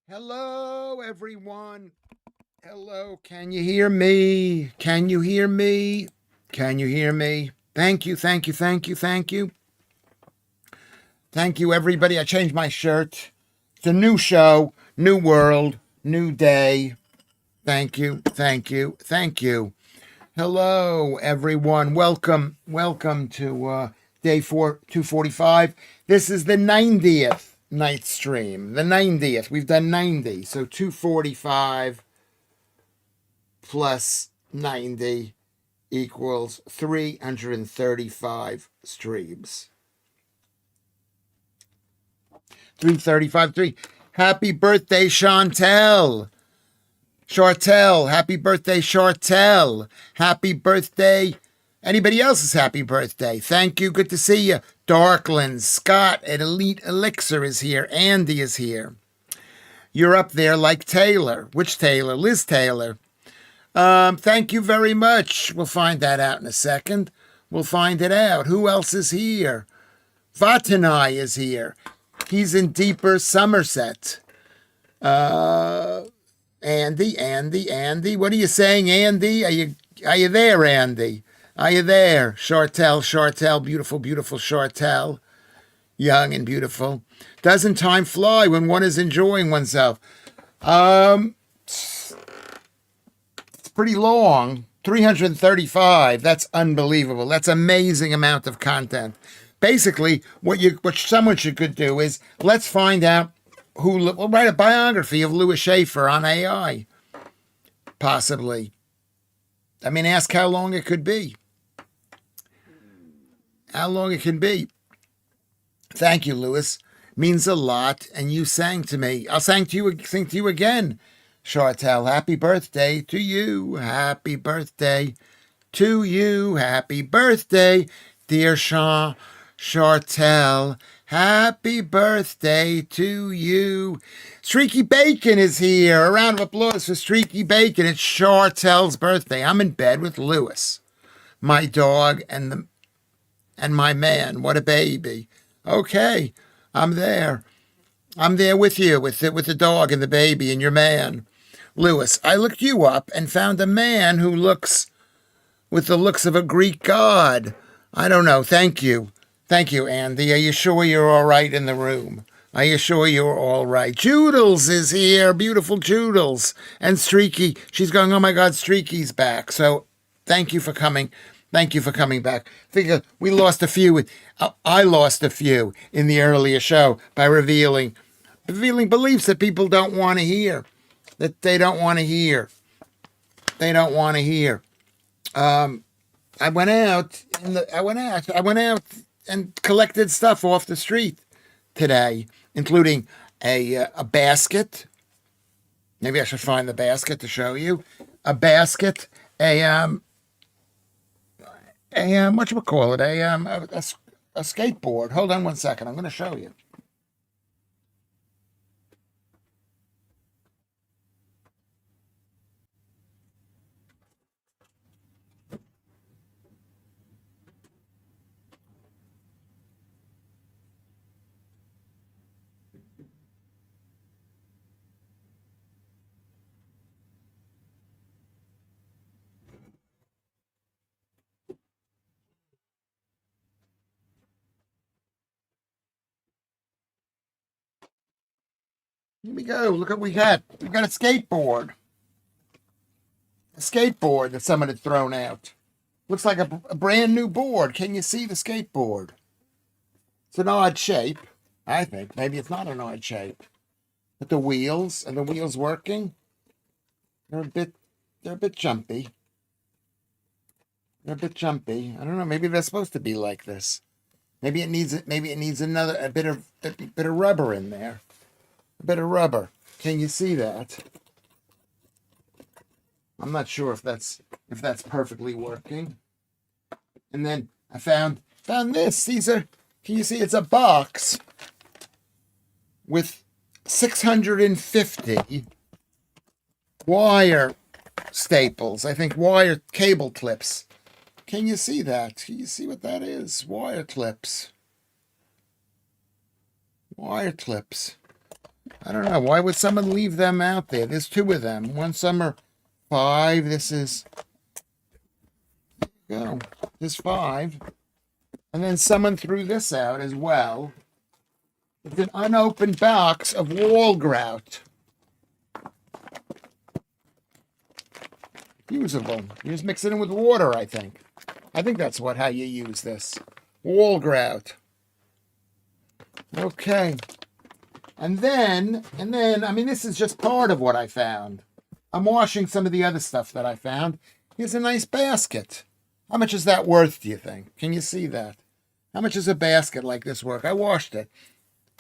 Hello, everyone. Hello, can you hear me? Can you hear me? Can you hear me? Thank you, thank you, thank you, thank you. Thank you, everybody. I changed my shirt. It's a new show, new world, new day. Thank you, thank you, thank you. Hello, everyone. Welcome to day 245. This is the 90th night stream. The 90th. We've done 90. So 245 plus 90 equals 335 streams. 335, 3. Happy birthday, Chantel. Chartel, happy birthday, Chartel. Happy birthday. Anybody else's happy birthday? Thank you. Good to see you. Darkland, Scott at Elite Elixir is here. Andy is here. You're up there like Taylor. Which Taylor? Liz Taylor. Thank you very much. We'll find that out in a second. We'll find it out. Who else is here? Vatanai is here. He's in deeper Somerset. Andy. What are you saying, Andy? Are you there, Andy? Are you there? Chartel, beautiful Chartel. Young and beautiful. Doesn't time fly when one is enjoying oneself? It's pretty long. 335. That's unbelievable. That's amazing amount of content. Basically, what someone should could do is let's find out we'll write a biography of Lewis Schaffer on AI. Possibly. I mean, ask how long it could be. How long it can be. Thank you, Lewis. Means a lot, and you sang to me. I'll sing to you again. Chartel, happy birthday to you. Happy birthday to you. Happy birthday, dear Chartel. Happy birthday to you. Streaky Bacon is here. A round of applause for Streaky Bacon. It's Chartel's birthday. I'm in bed with Lewis, my dog, and my man. What a baby. Okay, I'm there. I'm there with you, with the dog and the baby and your man. Lewis, I looked you up and found a man who looks with the looks of a Greek god. I don't know. Thank you. Thank you, Andy. Are you sure you're all right in the room? Are you sure you're all right? Joodles is here. Beautiful Joodles. And Streaky. She's going, oh my God, Streaky's back. So thank you for coming. Thank you for coming back. We lost a few. I lost a few in the earlier show by revealing beliefs that people don't want to hear. That they don't want to hear. They don't want to hear. I went out and collected stuff off the street today, including a basket. Maybe I should find the basket to show you. A basket, whatchamacallit, a skateboard. Hold on one second. I'm going to show you. Here we go. Look what we got. We got a skateboard. A skateboard that someone had thrown out. Looks like a brand new board. Can you see the skateboard? It's an odd shape, I think. Maybe it's not an odd shape. But the wheels, and the wheels working, they're a bit jumpy. They're a bit jumpy. I don't know. Maybe they're supposed to be like this. Maybe it needs a bit of rubber in there. A bit of rubber. Can you see that? I'm not sure if that's perfectly working. And then I found this. Can you see? It's a box with 650 wire staples. I think wire cable clips. Can you see that? Can you see what that is? Wire clips. Wire clips. I don't know. Why would someone leave them out there? There's two of them. One summer 5. This is, there's 5. And then someone threw this out as well. It's an unopened box of wall grout. Usable. You just mix it in with water, I think. I think that's how you use this. Wall grout. Okay. And then, I mean, this is just part of what I found. I'm washing some of the other stuff that I found. Here's a nice basket. How much is that worth, do you think? Can you see that? How much is a basket like this worth? I washed it.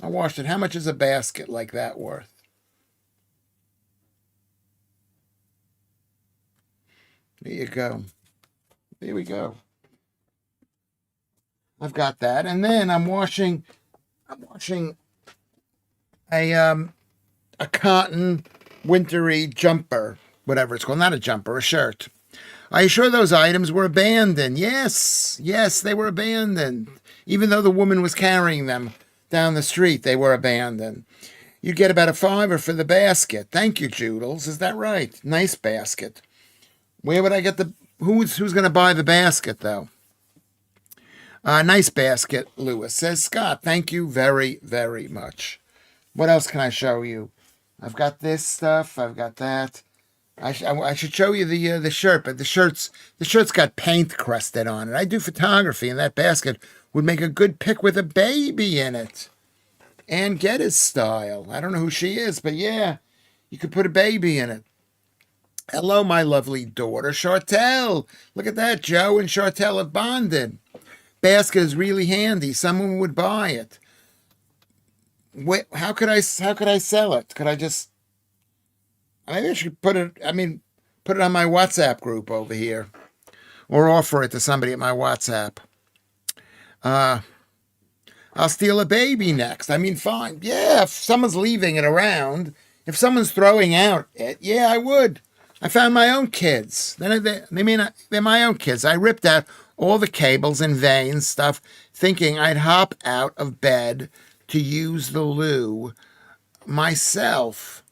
How much is a basket like that worth? There you go. There we go. I've got that. And then I'm washing a cotton wintry jumper, whatever it's called, not a jumper, a shirt. Are you sure those items were abandoned? Yes, they were abandoned. Even though the woman was carrying them down the street, they were abandoned. You'd get about $5 for the basket. Thank you, Joodles. Is that right? Nice basket. Where would I get who's going to buy the basket, though? Nice basket, Lewis, says Scott. Thank you very, very much. What else can I show you? I've got this stuff. I've got that. I should show you the shirt, but the shirt's got paint crusted on it. I do photography, and that basket would make a good pic with a baby in it. Ann Geddes style. I don't know who she is, but yeah, you could put a baby in it. Hello, my lovely daughter, Chartel. Look at that. Joe and Chartel have bonded. Basket is really handy. Someone would buy it. Wait, how could I sell it? Could I just? Maybe I should put it on my WhatsApp group over here, or offer it to somebody at my WhatsApp. I'll steal a baby next. I mean, fine. Yeah, if someone's leaving it around, if someone's throwing out it, yeah, I would. I found my own kids. They're my own kids. I ripped out all the cables and veins stuff, thinking I'd hop out of bed to use the loo myself.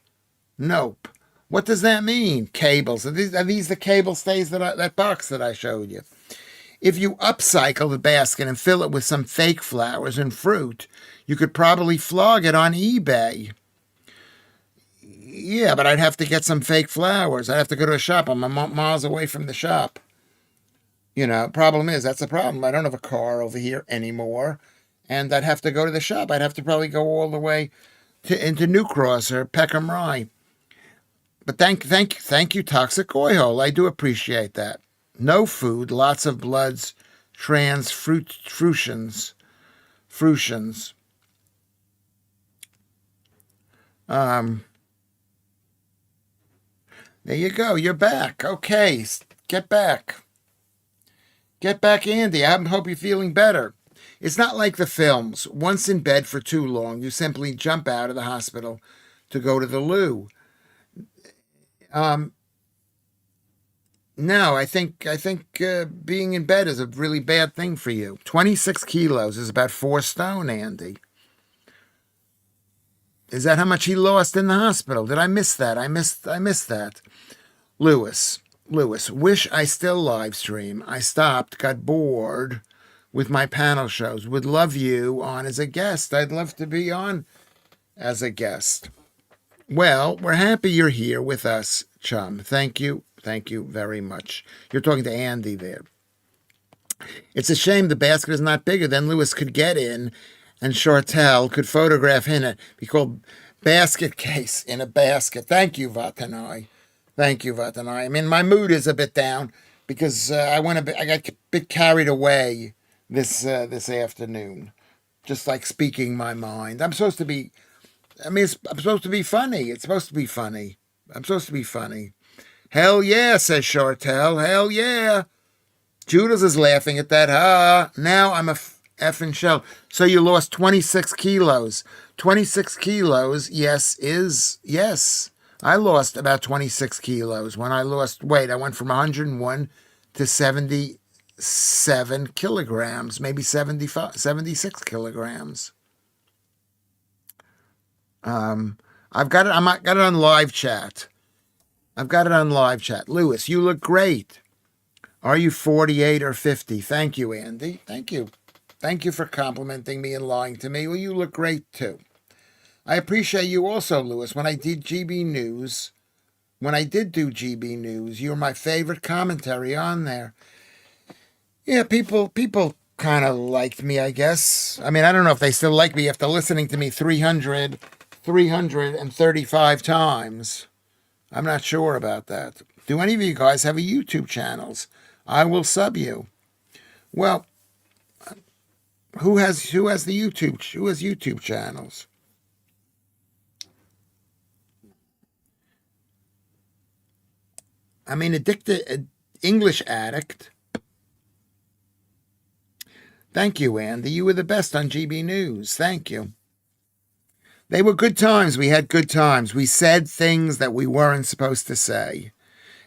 Nope. What does that mean? Cables. Are these the cable stays that box that I showed you? If you upcycle the basket and fill it with some fake flowers and fruit, you could probably flog it on eBay. Yeah, but I'd have to get some fake flowers. I'd have to go to a shop. I'm miles away from the shop. Problem is, that's a problem. I don't have a car over here anymore. And I'd have to go to the shop. I'd have to probably go all the way into New Cross or Peckham Rye. But thank you, Toxic Oil. I do appreciate that. No food, lots of bloods, fruitions. There you go. You're back. Okay, get back. Get back, Andy. I hope you're feeling better. It's not like the films. Once in bed for too long, you simply jump out of the hospital to go to the loo. No, I think being in bed is a really bad thing for you. 26 kilos is about 4 stone, Andy. Is that how much he lost in the hospital? Did I miss that? I missed that. Lewis, wish I still live stream. I stopped, got bored with my panel shows. Would love you on as a guest. I'd love to be on as a guest. Well, we're happy you're here with us, chum. Thank you very much. You're talking to Andy there. It's a shame the basket is not bigger. Then Lewis could get in and Chartel could photograph in it. Be called basket case in a basket. Thank you, Vatanai. I mean, my mood is a bit down because I got a bit carried away this afternoon. Just like speaking my mind. I'm supposed to be funny. It's supposed to be funny. I'm supposed to be funny. Hell yeah, says Chartel. Hell yeah. Judas is laughing at that. Now I'm a effing shell. So you lost 26 kilos. 26 kilos, yes. I lost about 26 kilos. When I lost weight, I went from 101 to 77 kilograms, maybe 76 kilograms. I've got it. Got it on live chat. I've got it on live chat. Lewis, you look great. Are you 48 or 50? Thank you, Andy. Thank you. Thank you for complimenting me and lying to me. Well, you look great too. I appreciate you also, Lewis. When I did do GB News, you were my favorite commentary on there. Yeah, people kind of liked me, I guess. I mean, I don't know if they still like me after listening to me 335 times. I'm not sure about that. Do any of you guys have a YouTube channels? I will sub you. Well, who has the YouTube channels? I mean, addicted English addict. Thank you, Andy. You were the best on GB News. Thank you. They were good times. We had good times. We said things that we weren't supposed to say.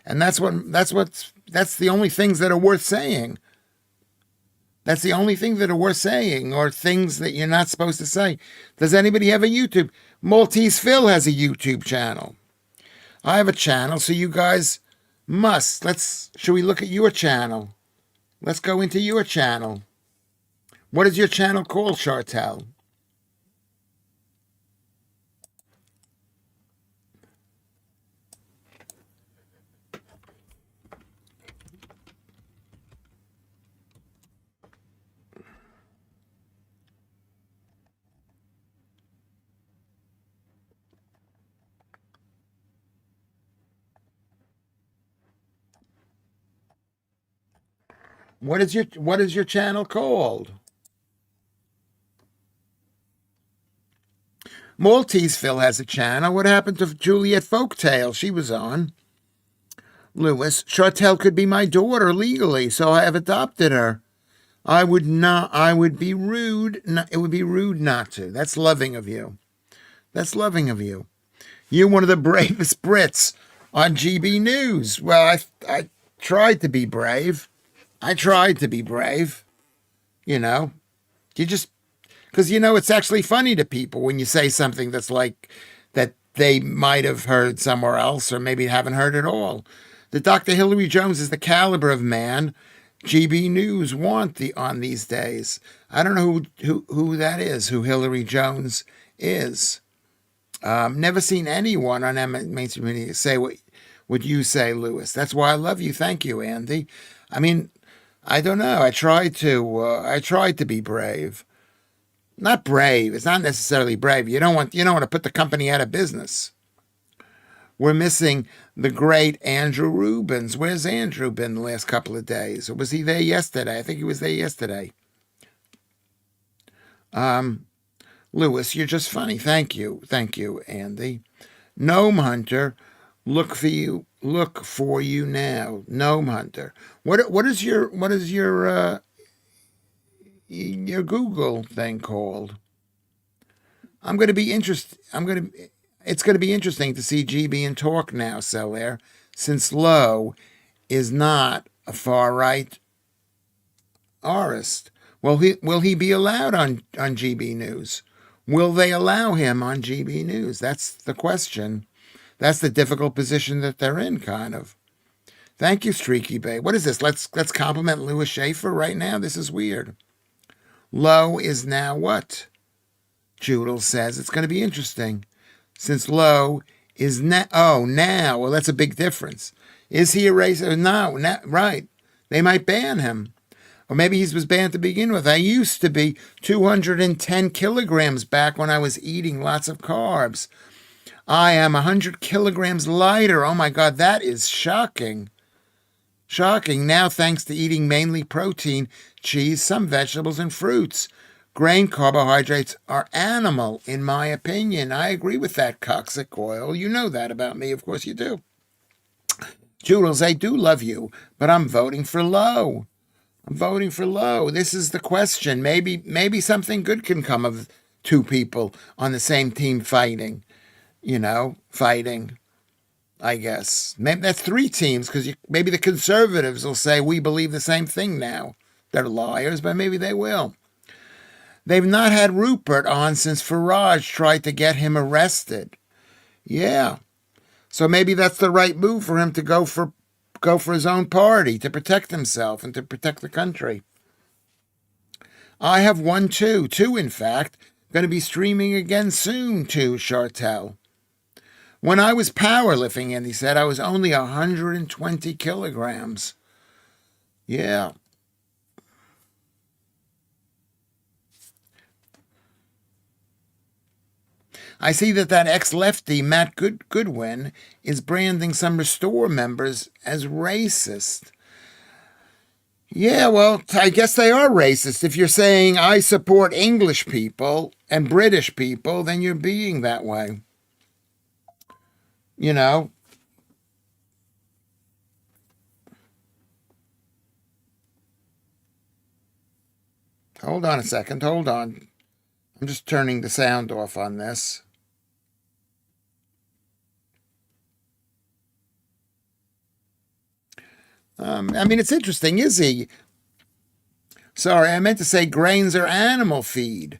And that's the only things that are worth saying. That's the only thing that are worth saying, or things that you're not supposed to say. Does anybody have a YouTube? Maltese Phil has a YouTube channel. I have a channel, so you guys must. Should we look at your channel? Let's go into your channel. What is your channel called, Chartel? What is your channel called? Maltese Phil has a channel. What happened to Juliet Folktale? She was on. Lewis, Chartel could be my daughter legally, so I have adopted her. I would not. I would be rude. It would be rude not to. That's loving of you. That's loving of you. You're one of the bravest Brits on GB News. Well, I tried to be brave. I tried to be brave. You know, you just because it's actually funny to people when you say something that's like that they might have heard somewhere else or maybe haven't heard at all. The Dr. Hillary Jones is the caliber of man GB News want on these days. I don't know who that is, who Hillary Jones is. Never seen anyone on mainstream media say what you say, Lewis. That's why I love you. Thank you, Andy. I mean, I don't know. I tried to be brave. Not brave. It's not necessarily brave. You don't want to put the company out of business. We're missing the great Andrew Rubens. Where's Andrew been the last couple of days? Or was he there yesterday? I think he was there yesterday. Lewis, you're just funny. Thank you, Andy. Gnome Hunter, look for you now. Gnome Hunter. What is your Google thing called? It's going to be interesting to see GB and Talk now, Selaire, since Lowe is not a far right artist. Will he be allowed on GB News? Will they allow him on GB News? That's the question. That's the difficult position that they're in, kind of. Thank you, Streaky Bay. What is this? Let's compliment Lewis Schaffer right now. This is weird. Lowe is now what? Joodle says it's going to be interesting. Since Lowe is now, well, that's a big difference. Is he a racist? No, right. They might ban him. Or maybe he was banned to begin with. I used to be 210 kilograms back when I was eating lots of carbs. I am 100 kilograms lighter. Oh my God, that is shocking. Shocking. Now, thanks to eating mainly protein, cheese, some vegetables, and fruits. Grain carbohydrates are animal, in my opinion. I agree with that, Cocksick Oil. You know that about me. Of course you do. Joodles, I do love you, but I'm voting for Lowe. This is the question. Maybe something good can come of two people on the same team fighting. I guess. Maybe that's three teams, because maybe the conservatives will say we believe the same thing now. They're liars, but maybe they will. They've not had Rupert on since Farage tried to get him arrested. Yeah. So maybe that's the right move for him to go for his own party to protect himself and to protect the country. I have one too. Two, in fact. Going to be streaming again soon too, Chartel. When I was powerlifting, and he said I was only 120 kilograms. Yeah. I see that ex-lefty Matt Goodwin is branding some Restore members as racist. Yeah, well, I guess they are racist. If you're saying I support English people and British people, then you're being that way. You know? Hold on a second. Hold on. I'm just turning the sound off on this. I mean, it's interesting, is he? Sorry, I meant to say grains are animal feed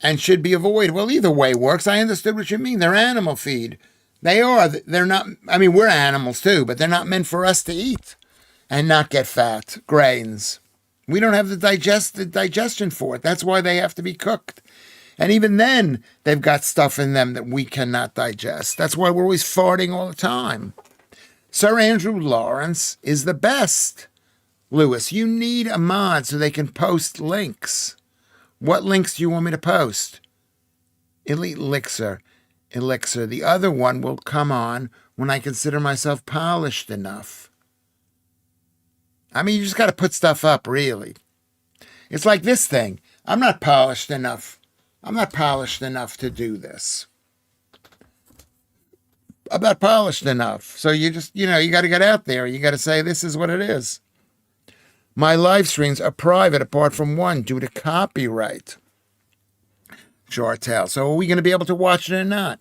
and should be avoided. Well, either way works. I understood what you mean. They're animal feed. They are. They're not. I mean, we're animals too, but they're not meant for us to eat and not get fat. Grains. We don't have the digestion for it. That's why they have to be cooked. And even then, they've got stuff in them that we cannot digest. That's why we're always farting all the time. Sir Andrew Lawrence is the best. Lewis, you need a mod so they can post links. What links do you want me to post? Elite Elixir. Elixir. The other one will come on when I consider myself polished enough. I mean, you just got to put stuff up, really. It's like this thing. I'm not polished enough. I'm not polished enough to do this. I'm not polished enough. So you just, you got to get out there. You got to say, this is what it is. My live streams are private apart from one due to copyright. Chartel. So are we going to be able to watch it or not?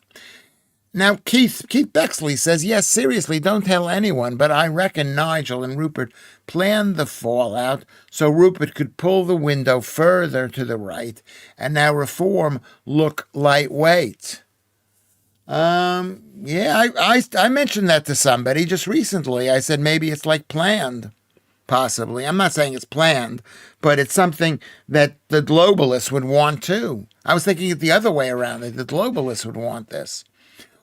Now, Keith Bexley says, yes, seriously, don't tell anyone, but I reckon Nigel and Rupert planned the fallout so Rupert could pull the window further to the right and now Reform look lightweight. Yeah, I mentioned that to somebody just recently. I said maybe it's like planned, possibly. I'm not saying it's planned, but it's something that the globalists would want too. I was thinking it the other way around, that the globalists would want this.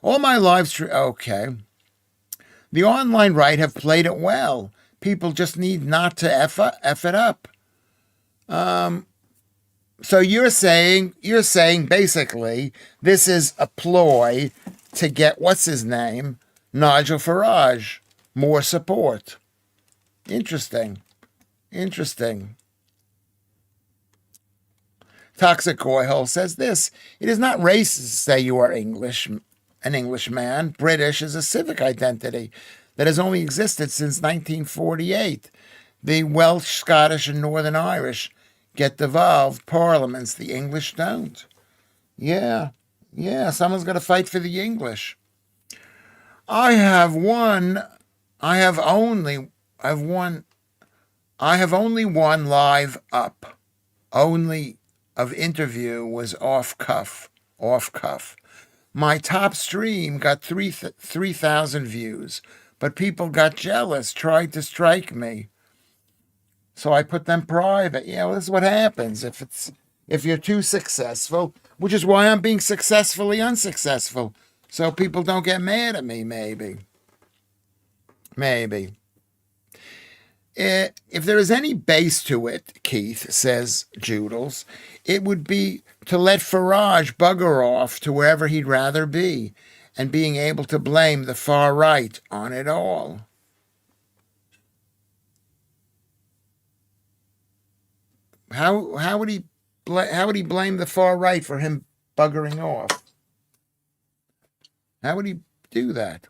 All my live stream, okay. The online right have played it well. People just need not to F it up. So you're saying basically this is a ploy to get what's his name, Nigel Farage, more support. Interesting. Toxic Oil says this: it is not racist to say you are English, an Englishman. British is a civic identity that has only existed since 1948. The Welsh, Scottish, and Northern Irish get devolved parliaments. The English don't. Yeah, someone's got to fight for the English. I have only one live up. Only of interview was off cuff. My top stream got 3,000 views, but people got jealous, tried to strike me. So I put them private. Yeah, well, this is what happens if you're too successful, which is why I'm being successfully unsuccessful. So people don't get mad at me, maybe. If there is any base to it, Keith, says Joodles, it would be to let Farage bugger off to wherever he'd rather be and being able to blame the far right on it all. How would he blame the far right for him buggering off? How would he do that?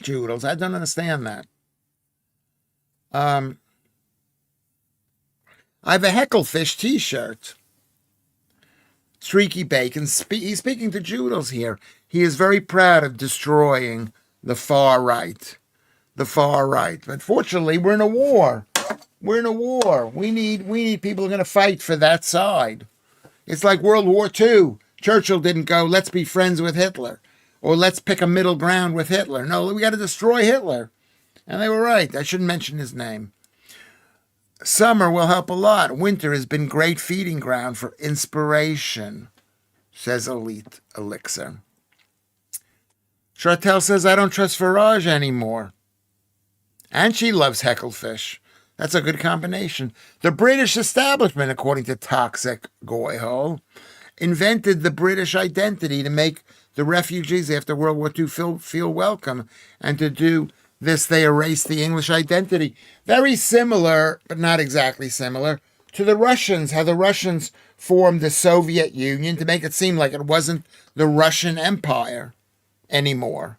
Joodles, I don't understand that. I have a Hecklefish t-shirt. Streaky Bacon, he's speaking to Joodles here. He is very proud of destroying the far right. But fortunately, we're in a war. We need people who are going to fight for that side. It's like World War II. Churchill didn't go, let's be friends with Hitler, or let's pick a middle ground with Hitler. No, we got to destroy Hitler. And they were right. I shouldn't mention his name. Summer will help a lot. Winter has been great feeding ground for inspiration, says Elite Elixir. Chartel says, I don't trust Farage anymore. And she loves Hecklefish. That's a good combination. The British establishment, according to Toxic Goyhole, invented the British identity to make the refugees after World War II feel welcome. And to do this, they erased the English identity. Very similar, but not exactly similar, to the Russians, how the Russians formed the Soviet Union to make it seem like it wasn't the Russian Empire anymore.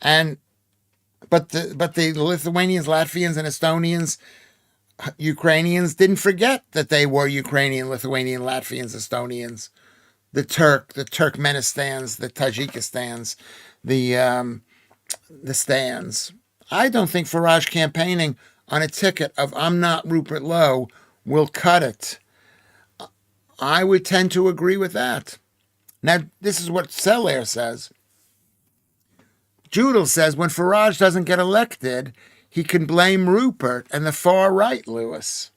But the Lithuanians, Latvians, and Estonians, Ukrainians didn't forget that they were Ukrainian, Lithuanian, Latvians, Estonians, the Turkmenistans, the Tajikistans, the stands. I don't think Farage campaigning on a ticket of I'm not Rupert Lowe will cut it. I would tend to agree with that. Now, this is what Selaire says. Judel says when Farage doesn't get elected, he can blame Rupert and the far right, Lewis.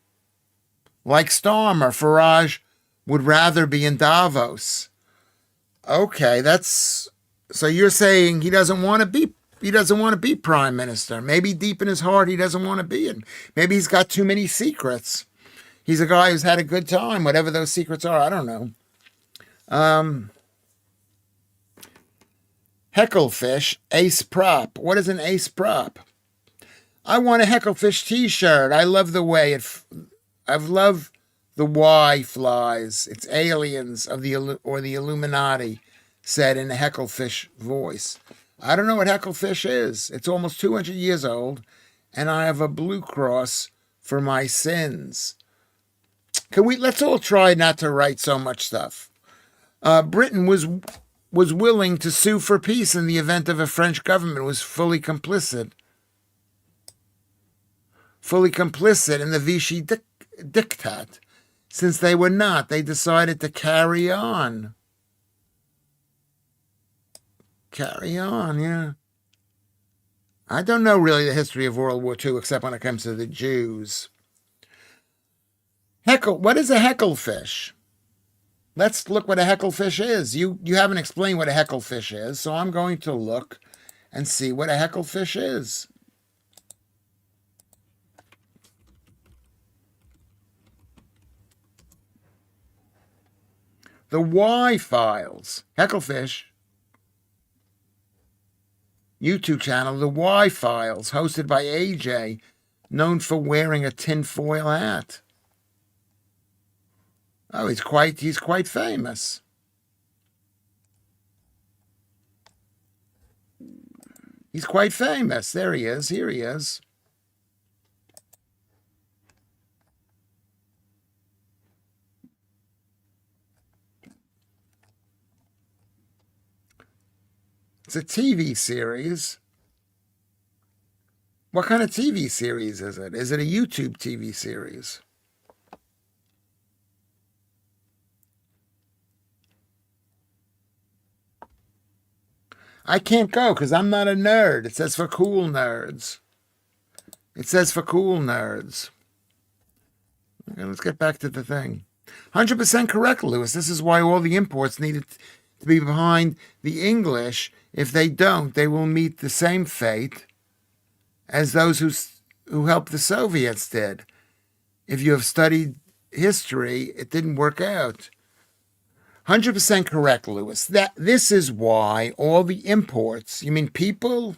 Like Starmer, Farage would rather be in Davos. Okay, so you're saying he doesn't want to be prime minister. Maybe deep in his heart he doesn't want to be it. Maybe he's got too many secrets. He's a guy who's had a good time, whatever those secrets are. I don't know. Hecklefish, ace prop. What is an ace prop? I want a Hecklefish t-shirt. I love the way I've loved the Y flies. It's aliens of the Illuminati, said in a Hecklefish voice. I don't know what Hecklefish is. It's almost 200 years old, and I have a blue cross for my sins. Let's all try not to write so much stuff. Britain was willing to sue for peace in the event of a French government was fully complicit in the Vichy diktat. Since they were not, they decided to carry on. Carry on, yeah. I don't know really the history of World War II except when it comes to the Jews. What is a hecklefish? Let's look what a hecklefish is. You haven't explained what a hecklefish is, so I'm going to look and see what a hecklefish is. The Y Files. Hecklefish. YouTube channel, The Y Files, hosted by AJ, known for wearing a tinfoil hat. Oh, he's quite famous. He's quite famous. There he is. Here he is. It's a TV series. What kind of TV series is it? Is it a YouTube TV series? I can't go because I'm not a nerd. It says for cool nerds. It says for cool nerds. Okay, let's get back to the thing. 100% correct, Lewis. This is why all the imports needed to be behind the English. If they don't, they will meet the same fate as those who helped the Soviets did. If you have studied history, it didn't work out. 100% correct, Lewis. This is why all the imports, you mean people,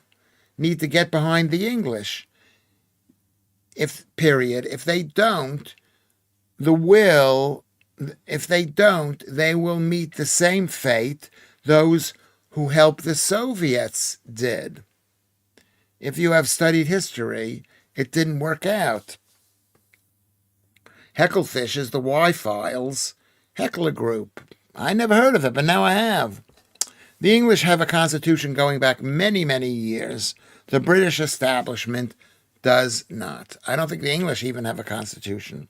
need to get behind the English. If they don't, they will meet the same fate those who helped the Soviets did. If you have studied history, it didn't work out. Hecklefish is the Y-Files heckler group. I never heard of it, but now I have. The English have a constitution going back many, many years. The British establishment does not. I don't think the English even have a constitution.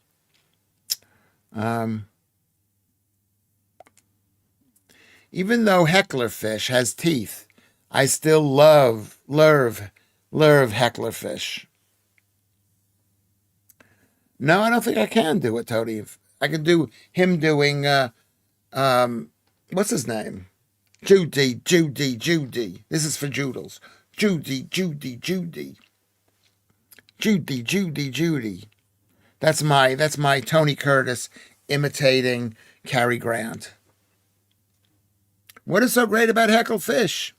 Even though hecklerfish has teeth, I still love hecklerfish. No, I don't think I can do it, Tony. I can do him doing what's his name? Judy. This is for Joodles. Judy. That's my Tony Curtis imitating Cary Grant. What is so great about hecklefish?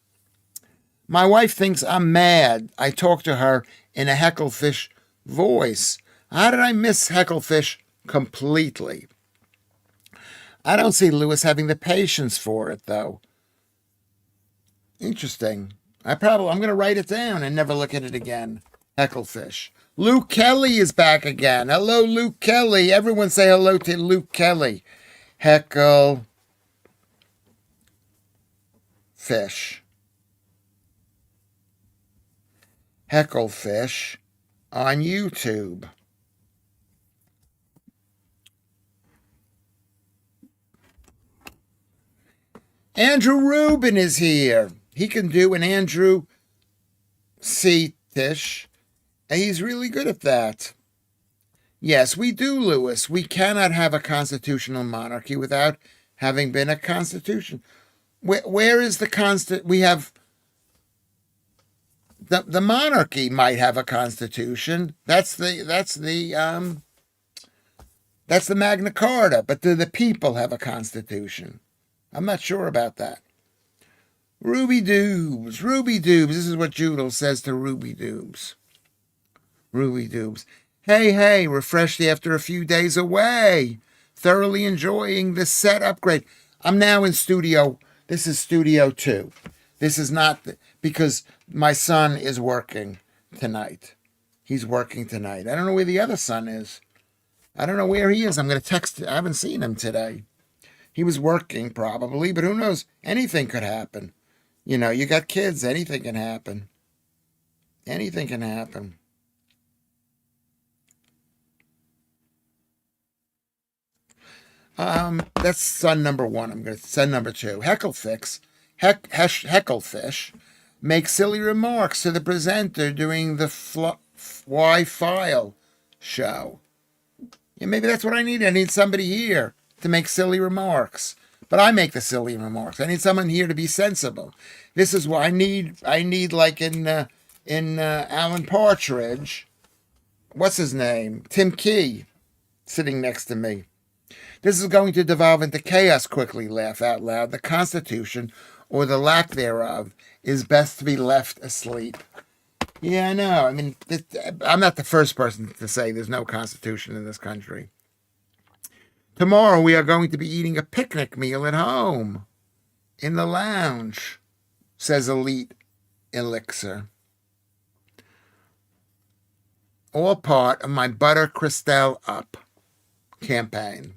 My wife thinks I'm mad. I talk to her in a hecklefish voice. How did I miss hecklefish completely? I don't see Lewis having the patience for it, though. Interesting. I'm going to write it down and never look at it again. Hecklefish. Luke Kelly is back again. Hello, Luke Kelly. Everyone say hello to Luke Kelly. Heckle fish. Hecklefish on YouTube. Andrew Rubin is here. He can do an Andrew C. Tish, and he's really good at that. Yes, we do, Lewis. We cannot have a constitutional monarchy without having been a constitution. Where is the we have the monarchy might have a constitution. That's the Magna Carta, but do the people have a constitution? I'm not sure about that. Ruby Doobs. This is what Judel says to Ruby Doobs. Hey, refreshed after a few days away. Thoroughly enjoying the set upgrade. I'm now in studio. This is studio 2. This is not because my son is working tonight. He's working tonight. I don't know where the other son is. I don't know where he is. I'm going to text. I haven't seen him today. He was working probably, but who knows? Anything could happen. You know, you got kids. Anything can happen. Anything can happen. That's son number 1. I'm going to son number 2. Hecklefish makes silly remarks to the presenter during the File show. Yeah, maybe that's what I need. I need somebody here to make silly remarks. But I make the silly remarks. I need someone here to be sensible. This is what I need. I need, like in Alan Partridge. What's his name? Tim Key, sitting next to me. This is going to devolve into chaos quickly, laugh out loud. The Constitution, or the lack thereof, is best to be left asleep. Yeah, I know. I mean, I'm not the first person to say there's no Constitution in this country. Tomorrow we are going to be eating a picnic meal at home, in the lounge, says Elite Elixir. All part of my Butter Christelle Up campaign.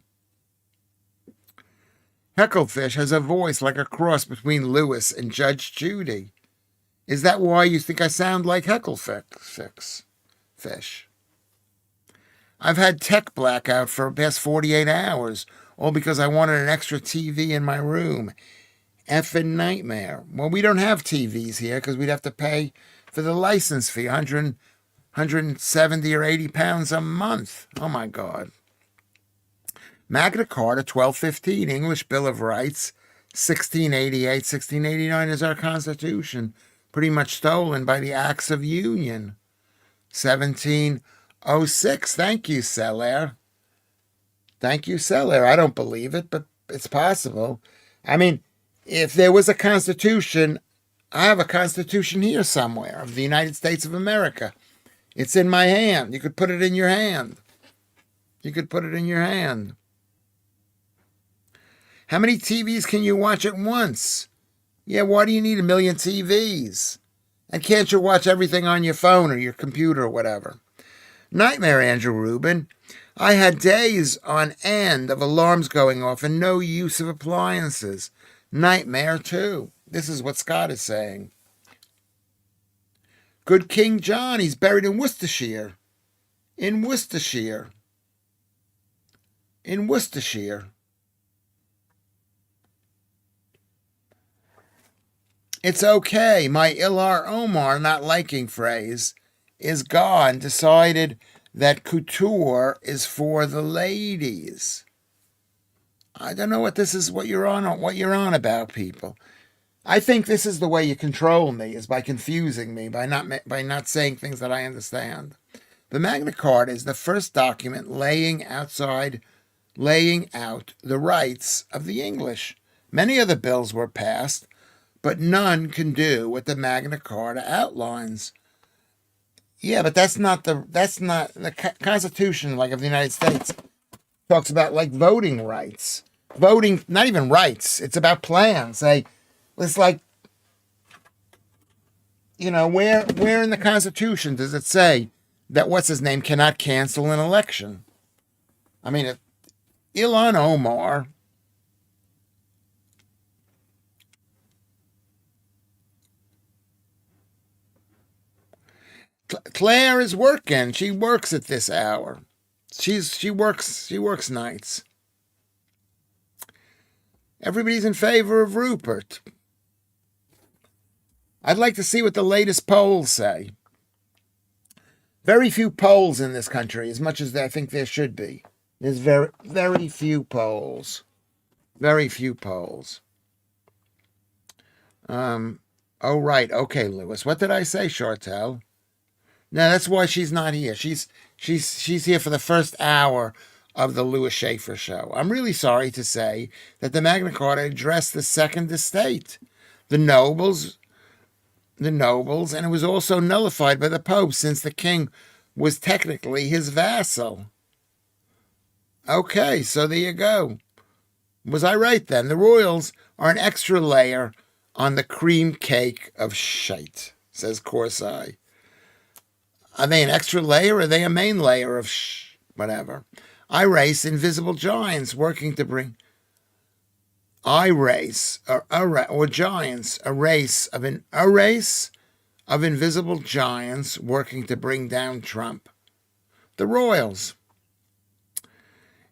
Hecklefish has a voice like a cross between Lewis and Judge Judy. Is that why you think I sound like Hecklefish? I've had tech blackout for the past 48 hours, all because I wanted an extra TV in my room. Effing nightmare. Well, we don't have TVs here because we'd have to pay for the license fee, 170 or 80 pounds a month. Oh, my God. Magna Carta, 1215, English Bill of Rights, 1688, 1689 is our Constitution, pretty much stolen by the Acts of Union. 1706, thank you, Cellaire. I don't believe it, but it's possible. I mean, if there was a Constitution, I have a Constitution here somewhere of the United States of America. It's in my hand. You could put it in your hand. How many TVs can you watch at once? Yeah, why do you need 1 million TVs? And can't you watch everything on your phone or your computer or whatever? Nightmare, Andrew Rubin. I had days on end of alarms going off and no use of appliances. Nightmare, too. This is what Scott is saying. Good King John, he's buried in Worcestershire. In Worcestershire. It's okay. My Ilar Omar not liking phrase is gone. Decided that couture is for the ladies. I don't know what this is. What you're on about, people. I think this is the way you control me, is by confusing me, by not saying things that I understand. The Magna Carta is the first document laying out the rights of the English. Many other bills were passed, but none can do what the Magna Carta outlines. Yeah, but that's not the Constitution, like, of the United States talks about, like, voting rights. Voting, not even rights. It's about plans. It's like, where in the Constitution does it say that what's his name cannot cancel an election? I mean, if Ilhan Omar, Claire is working. She works at this hour. She works nights. Everybody's in favor of Rupert. I'd like to see what the latest polls say. Very few polls in this country, as much as I think there should be. There's very few polls. Very few polls. Oh, right. Okay, Lewis. What did I say, Chartel? No, that's why she's not here. She's here for the first hour of the Lewis Schaffer show. I'm really sorry to say that the Magna Carta addressed the second estate, the nobles, and it was also nullified by the Pope, since the king was technically his vassal. Okay, so there you go. Was I right then? The royals are an extra layer on the cream cake of shite, says Corsai. Are they an extra layer, or are they a main layer of whatever? I race invisible giants working to bring. I race or giants, a race of invisible giants working to bring down Trump. The royals.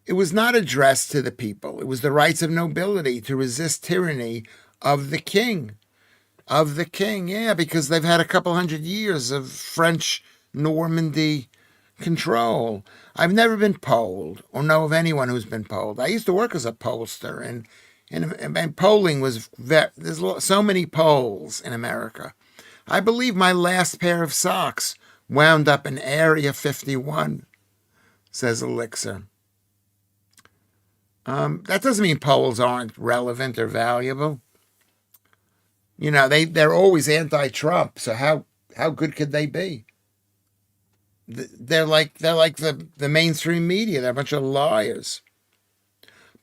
It was not addressed to the people. It was the rights of nobility to resist tyranny of the king. Of the king, yeah, because they've had a couple hundred years of French Normandy control. I've never been polled or know of anyone who's been polled. I used to work as a pollster, and polling was there's so many polls in America. I believe my last pair of socks wound up in Area 51, says Elixir. That doesn't mean polls aren't relevant or valuable. They're always anti-Trump, so how good could they be? They're like the mainstream media. They're a bunch of liars.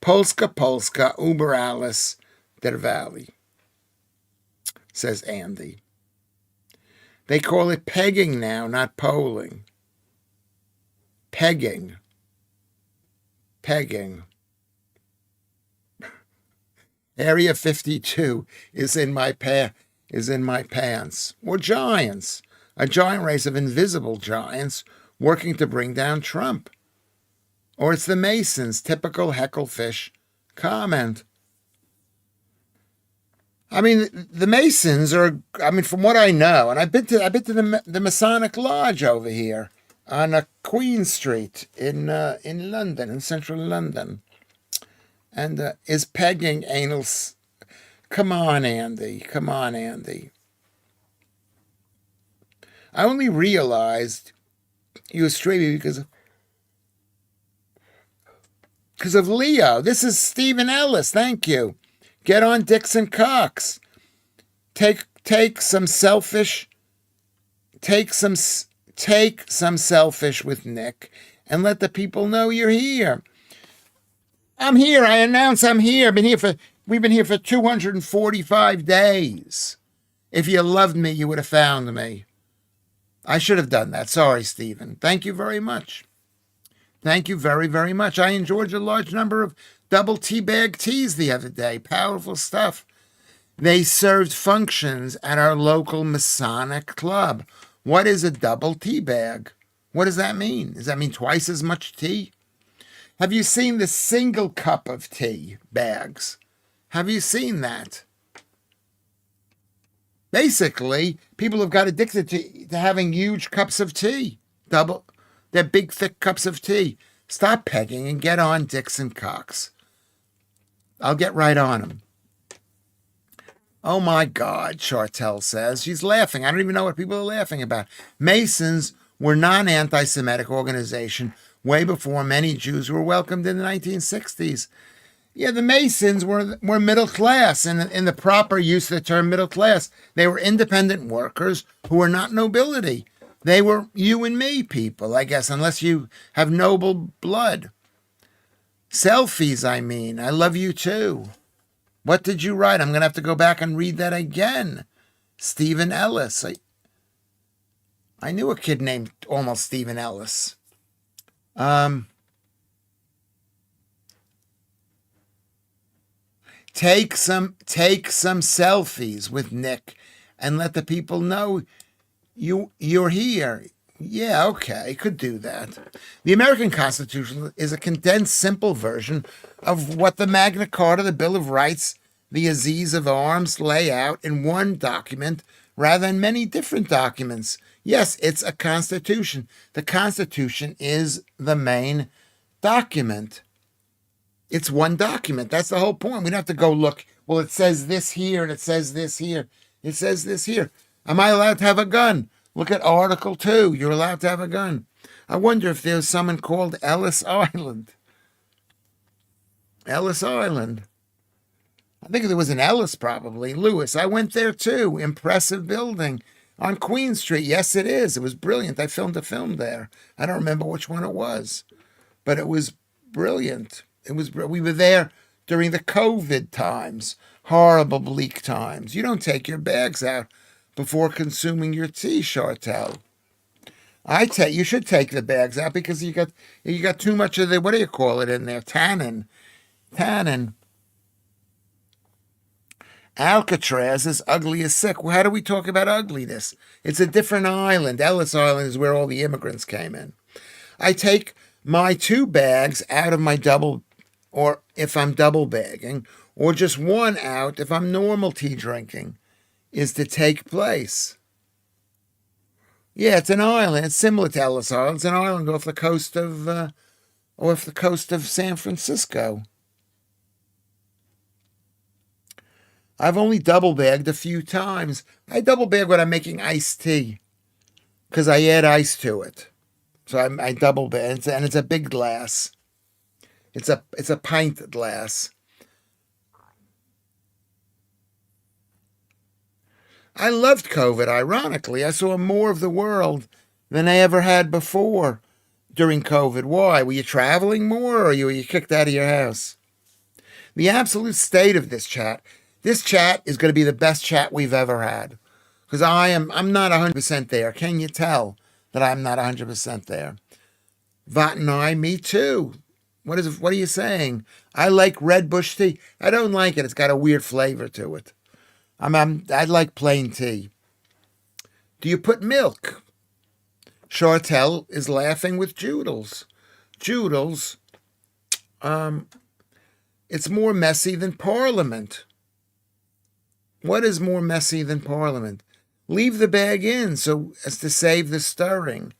Polska, Uber Alice, Der Valley, says Andy. They call it pegging now, not polling. Pegging. Area 52 is in my pants. Or giants. A giant race of invisible giants working to bring down Trump. Or it's the Masons, typical hecklefish comment. I mean, the Masons are, from what I know, and I've been to the Masonic Lodge over here on Queen Street in London, in central London. And is pegging anal... Come on, Andy. I only realized you were streaming because of Leo. This is Stephen Ellis. Thank you. Get on Dixon Cox. Take some selfish with Nick and let the people know you're here. I'm here. I announce I'm here. We've been here for 245 days. If you loved me, you would have found me. I should have done that. Sorry, Stephen. Thank you very much. Thank you very, very much. I enjoyed a large number of double tea bag teas the other day. Powerful stuff. They served functions at our local Masonic club. What is a double tea bag? What does that mean? Does that mean twice as much tea? Have you seen the single cup of tea bags? Have you seen that? Basically, people have got addicted to having huge cups of tea. They're big, thick cups of tea. Stop pegging and get on dicks and cocks. I'll get right on them. Oh my God, Chartel says. She's laughing. I don't even know what people are laughing about. Masons were non-anti-Semitic organization way before many Jews were welcomed in the 1960s. Yeah, the Masons were middle class in the proper use of the term middle class. They were independent workers who were not nobility. They were you and me people, I guess, unless you have noble blood. Selfies, I mean. I love you too. What did you write? I'm going to have to go back and read that again. Stephen Ellis. I knew a kid named almost Stephen Ellis. Take some selfies with Nick and let the people know you're here. Yeah, okay, could do that. The American Constitution is a condensed, simple version of what the Magna Carta, the Bill of Rights, the Aziz of Arms lay out in one document rather than many different documents. Yes, it's a constitution. The Constitution is the main document. It's one document. That's the whole point. We don't have to go look. Well, it says this here and it says this here. It says this here. Am I allowed to have a gun? Look at Article 2. You're allowed to have a gun. I wonder if there's someone called Ellis Island. Ellis Island. I think there was an Ellis probably. Lewis. I went there too. Impressive building on Queen Street. Yes, it is. It was brilliant. I filmed a film there. I don't remember which one it was, but it was brilliant. We were there during the COVID times, horrible bleak times. You don't take your bags out before consuming your tea, Chartel. You should take the bags out because you got too much of the, what do you call it in there? Tannin. Alcatraz is ugly as sick. Well, how do we talk about ugliness? It's a different island. Ellis Island is where all the immigrants came in. I take my 2 bags out of my double, or if I'm double bagging, or just one out if I'm normal tea drinking, is to take place. Yeah, it's an island. It's similar to Ellis Island. It's an island off the coast of San Francisco. I've only double bagged a few times. I double bag when I'm making iced tea because I add ice to it. So I double bag, and it's a big glass. It's a pint glass. I loved COVID, ironically. I saw more of the world than I ever had before during COVID. Why? Were you traveling more or were you kicked out of your house? The absolute state of this chat. This chat is going to be the best chat we've ever had. Because I'm not 100% there. Can you tell that I'm not 100% there? Vat and I, me too. What are you saying? I like red bush tea. I don't like it. It's got a weird flavor to it. I like plain tea. Do you put milk? Chartel is laughing with Joodles. Joodles, it's more messy than Parliament. What is more messy than Parliament? Leave the bag in so as to save the stirring.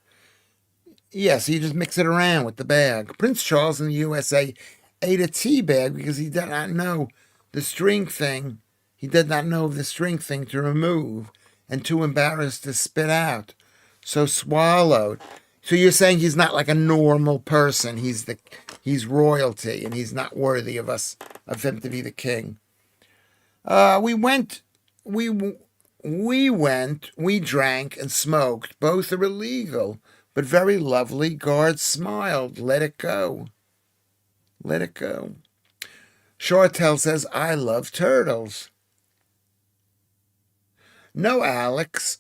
Yes, you just mix it around with the bag. Prince Charles in the USA ate a tea bag because he did not know the string thing. He did not know of the string thing to remove and too embarrassed to spit out. So swallowed. So you're saying he's not like a normal person. He's royalty and he's not worthy of him to be the king. We drank and smoked. Both are illegal, but very lovely. Guards smiled. Let it go. Let it go. Chartel says, I love turtles. No, Alex,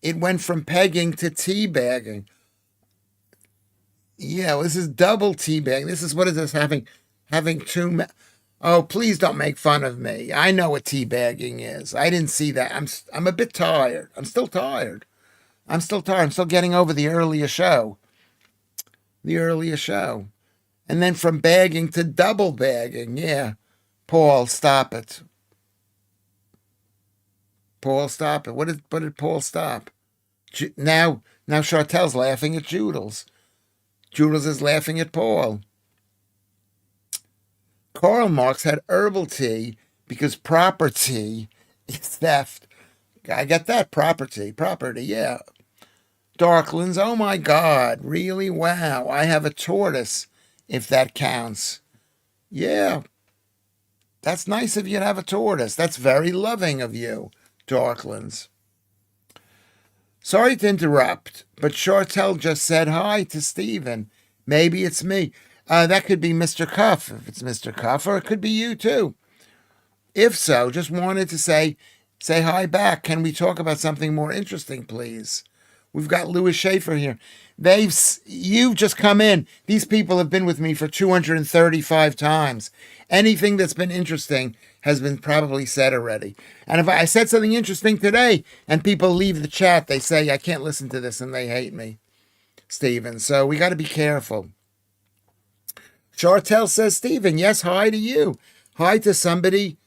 it went from pegging to teabagging. Yeah, well, this is double teabagging. What is this, having two... Oh, please don't make fun of me. I know what teabagging is. I didn't see that. I'm a bit tired. I'm still tired. I'm still getting over the earlier show. And then from bagging to double bagging. Yeah. Paul, stop it. Paul, stop it. What did Paul stop? Now Chartel's laughing at Joodles. Joodles is laughing at Paul. Karl Marx had herbal tea because property is theft. I get that. Property, yeah. Darklands, oh my God, really? Wow, I have a tortoise, if that counts. Yeah, that's nice of you to have a tortoise. That's very loving of you, Darklands. Sorry to interrupt, but Chartel just said hi to Stephen. Maybe it's me. That could be Mr. Cuff, if it's Mr. Cuff, or it could be you too. If so, just wanted to say hi back. Can we talk about something more interesting, please? We've got Lewis Schaffer here. You've just come in. These people have been with me for 235 times. Anything that's been interesting has been probably said already. And if I said something interesting today and people leave the chat, they say, I can't listen to this, and they hate me, Stephen. So we got to be careful. Chartel says, Stephen, yes, hi to you. Hi to somebody,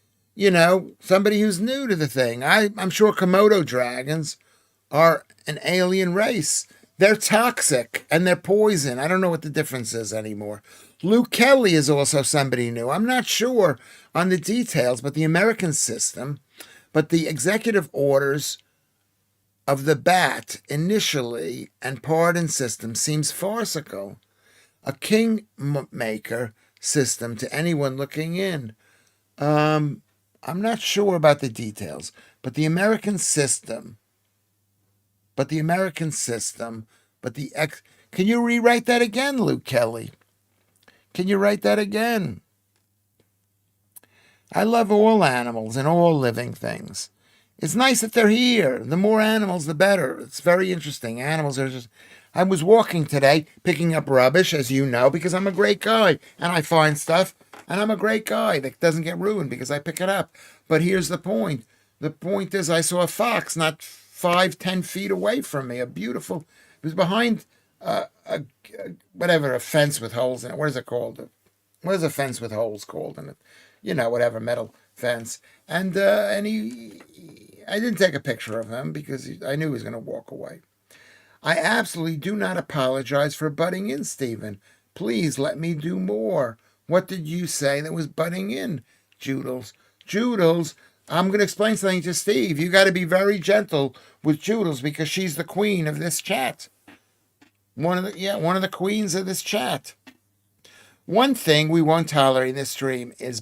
somebody who's new to the thing. I'm sure Komodo dragons are an alien race. They're toxic and they're poison. I don't know what the difference is anymore. Luke Kelly is also somebody new. I'm not sure on the details, but the American system, but the executive orders of the bat initially and pardon system seems farcical. A kingmaker system to anyone looking in. I'm not sure about the details, but the American system, can you rewrite that again, Luke Kelly? Can you write that again? I love all animals and all living things. It's nice that they're here. The more animals, the better. It's very interesting. Animals are just... I was walking today, picking up rubbish, as you know, because I'm a great guy, and I find stuff, and I'm a great guy that doesn't get ruined because I pick it up. But here's the point. The point is I saw a fox not 5-10 feet away from me. It was behind a fence with holes in it. What is it called? What is a fence with holes called in it? Whatever, metal fence. And I didn't take a picture of him because I knew he was going to walk away. I absolutely do not apologize for butting in, Stephen. Please let me do more. What did you say that was butting in, Joodles? Joodles, I'm going to explain something to Steve. You got to be very gentle with Joodles because she's the queen of this chat. One of the queens of this chat. One thing we won't tolerate in this stream is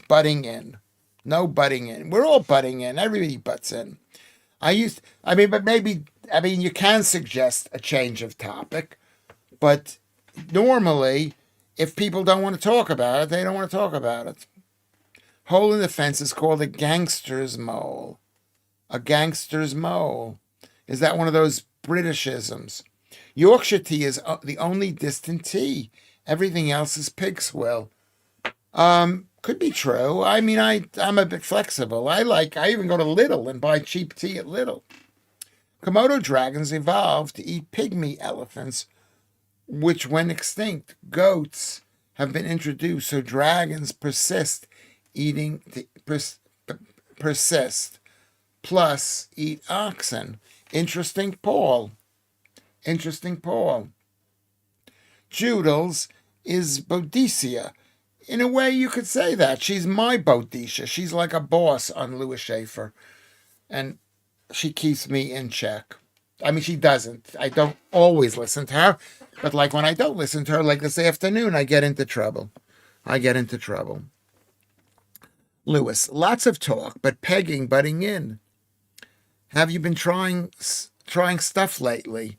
butting in. No butting in. We're all butting in. Everybody butts in. You can suggest a change of topic, but normally, if people don't want to talk about it, they don't want to talk about it. Hole in the fence is called a gangster's mole. A gangster's mole. Is that one of those Britishisms? Yorkshire tea is the only distant tea. Everything else is pig swill. Could be true. I'm a bit flexible. I even go to Lidl and buy cheap tea at Lidl. Komodo dragons evolved to eat pygmy elephants, which went extinct. Goats have been introduced, so dragons persist, plus eat oxen. Interesting, Paul. Joodles is Boadicea. In a way, you could say that. She's my Boadicea. She's like a boss on Lewis Schaffer. And she keeps me in check. She doesn't. I don't always listen to her. But when I don't listen to her, like this afternoon, I get into trouble. Lewis, lots of talk, but pegging butting in. Have you been trying stuff lately?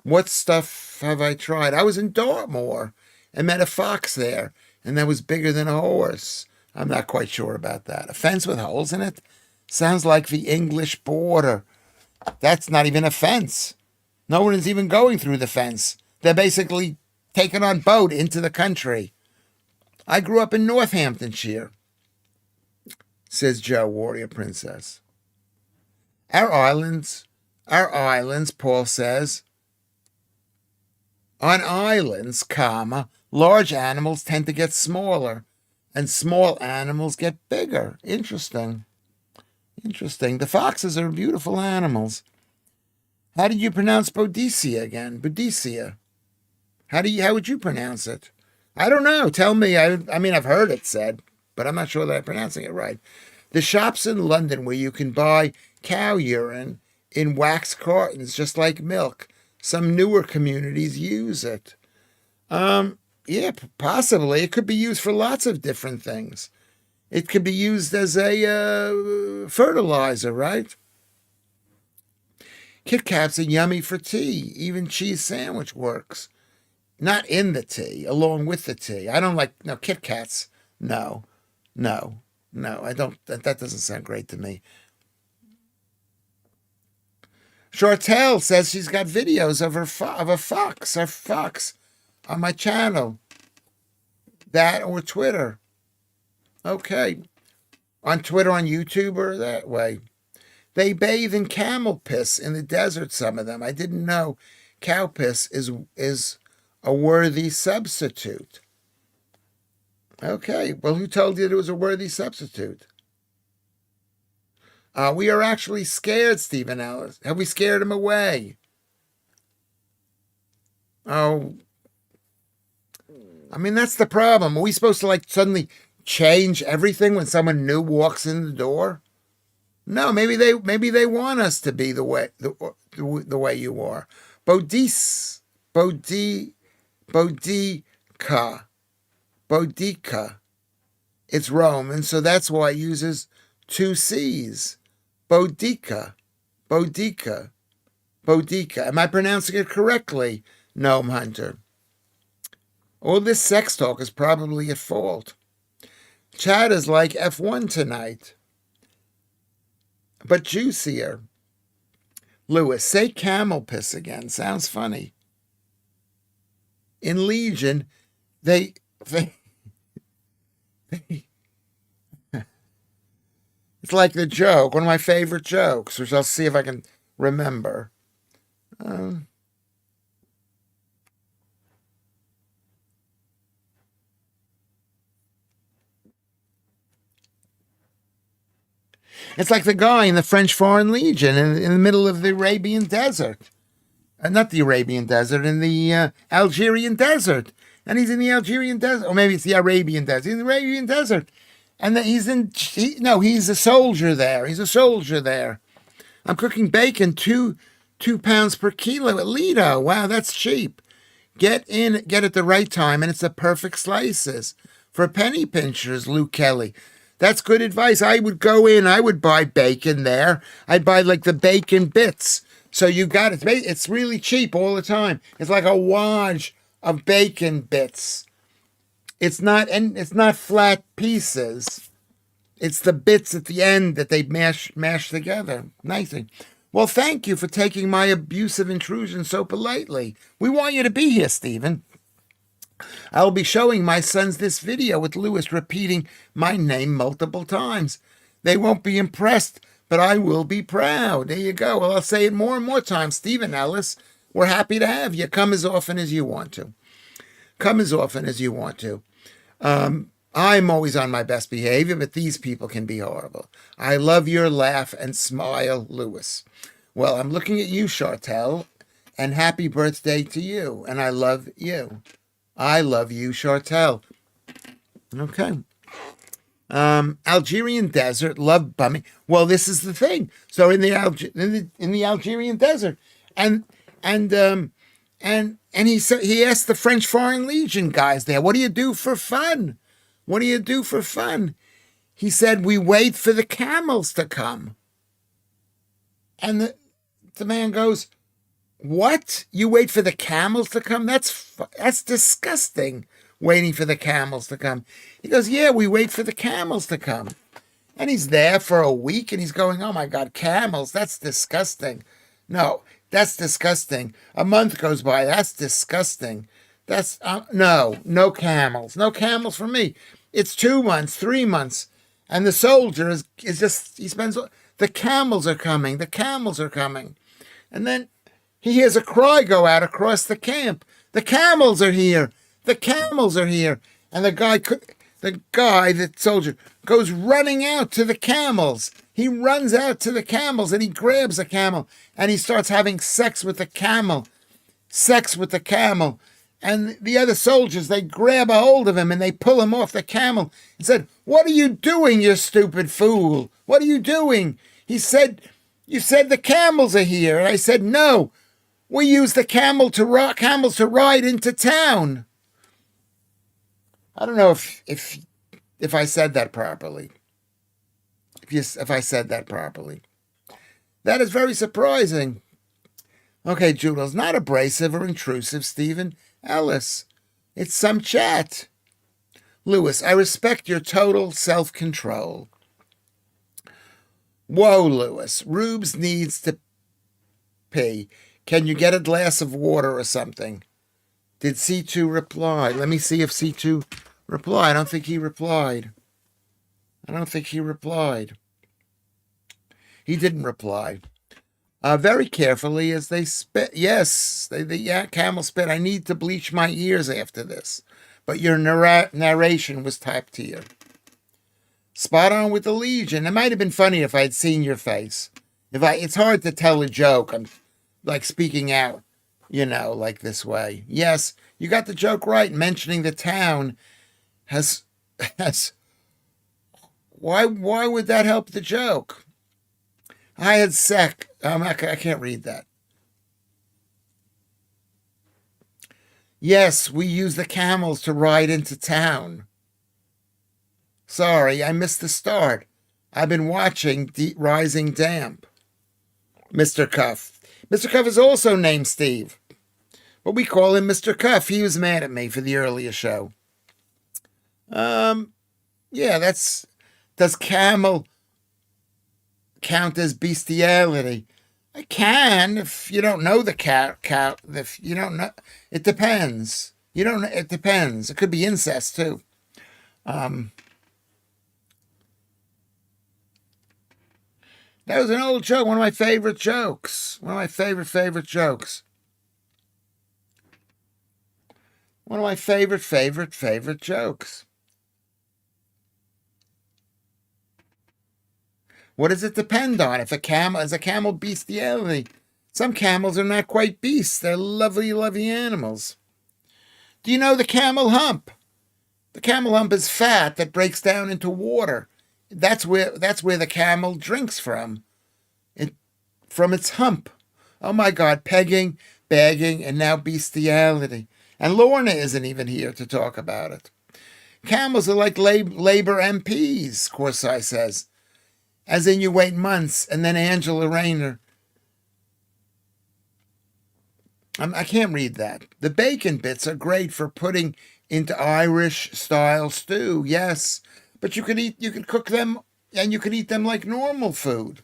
What stuff have I tried? I was in Dartmoor and met a fox there, and that was bigger than a horse. I'm not quite sure about that. A fence with holes in it? Sounds like the English border. That's not even a fence. No one is even going through the fence. They're basically taken on boat into the country. I grew up in Northamptonshire, says Joe, Warrior Princess. Our islands, Paul says. On islands, large animals tend to get smaller, and small animals get bigger. Interesting. Interesting. The foxes are beautiful animals. How did you pronounce Boadicea again? Boadicea. How would you pronounce it? I don't know. Tell me. I mean, I've heard it said, but I'm not sure that I'm pronouncing it right. The shops in London where you can buy cow urine in wax cartons, just like milk. Some newer communities use it. Yeah, possibly. It could be used for lots of different things. It could be used as a fertilizer, right? Kit Kats are yummy for tea. Even cheese sandwich works. Not in the tea, along with the tea. I don't like, no, Kit Kats. No, no, no. I don't, that doesn't sound great to me. Chartel says she's got videos of her fox on my channel. That or Twitter. Okay. On Twitter, on YouTube, or that way. They bathe in camel piss in the desert, some of them. I didn't know cow piss is a worthy substitute. Okay. Well, who told you it was a worthy substitute? We are actually scared, Stephen Ellis. Have we scared him away? Oh, I mean, that's the problem. Are we supposed to like suddenly change everything when someone new walks in the door? No, maybe they want us to be the way you are. Bodica, Bodica. It's Roman, so that's why it uses two C's. Bodica, Bodica, Bodica. Am I pronouncing it correctly, Gnome Hunter? All this sex talk is probably at fault. Chat is like F1 tonight, but juicier. Lewis, say camel piss again. Sounds funny. In Legion, they it's like the joke, one of my favorite jokes, which I'll see if I can remember. It's like the guy in the French Foreign Legion in the middle of the Arabian Desert. Not the Arabian Desert, in the Algerian Desert. And he's in the Algerian Desert, or maybe it's the Arabian Desert. He's in the Arabian Desert. And he's a soldier there. He's a soldier there. I'm cooking bacon, two pounds per kilo at Lido. Wow, that's cheap. Get at the right time, and it's the perfect slices. For penny pinchers, Luke Kelly. That's good advice. I would go in, I would buy bacon there. I'd buy like the bacon bits. So you got it. It's really cheap all the time. It's like a wad of bacon bits. It's not flat pieces. It's the bits at the end that they mash together. Nice. Well, thank you for taking my abusive intrusion so politely. We want you to be here, Stephen. I'll be showing my sons this video with Lewis repeating my name multiple times. They won't be impressed, but I will be proud. There you go. Well, I'll say it more and more times. Stephen Ellis, we're happy to have you. Come as often as you want to. Come as often as you want to. I'm always on my best behavior, but these people can be horrible. I love your laugh and smile, Lewis. Well, I'm looking at you, Chartel, and happy birthday to you. And I love you. I love you, Chartel. Okay. Algerian desert, love bumming. Well, this is the thing. So in the Algerian desert, and he asked the French Foreign Legion guys there, "What do you do for fun? What do you do for fun?" He said, "We wait for the camels to come." And the man goes, "What? You wait for the camels to come? That's disgusting, waiting for the camels to come." He goes, "Yeah, we wait for the camels to come." And he's there for a week and he's going, "Oh my God, camels, that's disgusting." No, that's disgusting. A month goes by, that's disgusting. That's, no camels. No camels for me. It's 2 months, 3 months. And the soldier is just, the camels are coming, the camels are coming. And then he hears a cry go out across the camp. The camels are here. The camels are here. And the soldier, goes running out to the camels. He runs out to the camels and he grabs a camel and he starts having sex with the camel. Sex with the camel. And the other soldiers, they grab a hold of him and they pull him off the camel and said, "What are you doing, you stupid fool? What are you doing?" He said, "You said the camels are here." And I said, "No, we use the camels to ride into town." I don't know if I said that properly. If I said that properly. That is very surprising. Okay, Joodles, not abrasive or intrusive, Stephen Ellis. It's some chat. Lewis, I respect your total self-control. Whoa, Lewis. Rubes needs to pee. Can you get a glass of water or something? Did C2 reply? Let me see if C2 replied. I don't think he replied. He didn't reply. Very carefully as they spit. Yes, the camel spit. I need to bleach my ears after this. But your narration was top tier. Spot on with the Legion. It might have been funny if I'd seen your face. It's hard to tell a joke. I'm like speaking out, like this way. Yes, you got the joke right. Mentioning the town has why would that help the joke? I had I can't read that. Yes, we use the camels to ride into town. Sorry, I missed the start. I've been watching Rising Damp. Mr. Cuff. Mr. Cuff is also named Steve, but we call him Mr. Cuff. He was mad at me for the earlier show. Yeah, does camel count as bestiality? I can if you don't know the cow. If you don't know, it depends. You don't know. It depends. It could be incest too. That was an old joke. One of my favorite jokes. One of my favorite jokes. One of my favorite jokes. What does it depend on? If is a camel bestiality? Some camels are not quite beasts. They're lovely, lovely animals. Do you know the camel hump? The camel hump is fat that breaks down into water. That's where the camel drinks from. From its hump. Oh my God, pegging, bagging, and now bestiality. And Lorna isn't even here to talk about it. Camels are like Labor MPs, Corsai says. As in you wait months, and then Angela Rayner. I can't read that. The bacon bits are great for putting into Irish-style stew, yes. But you could cook them, and you could eat them like normal food.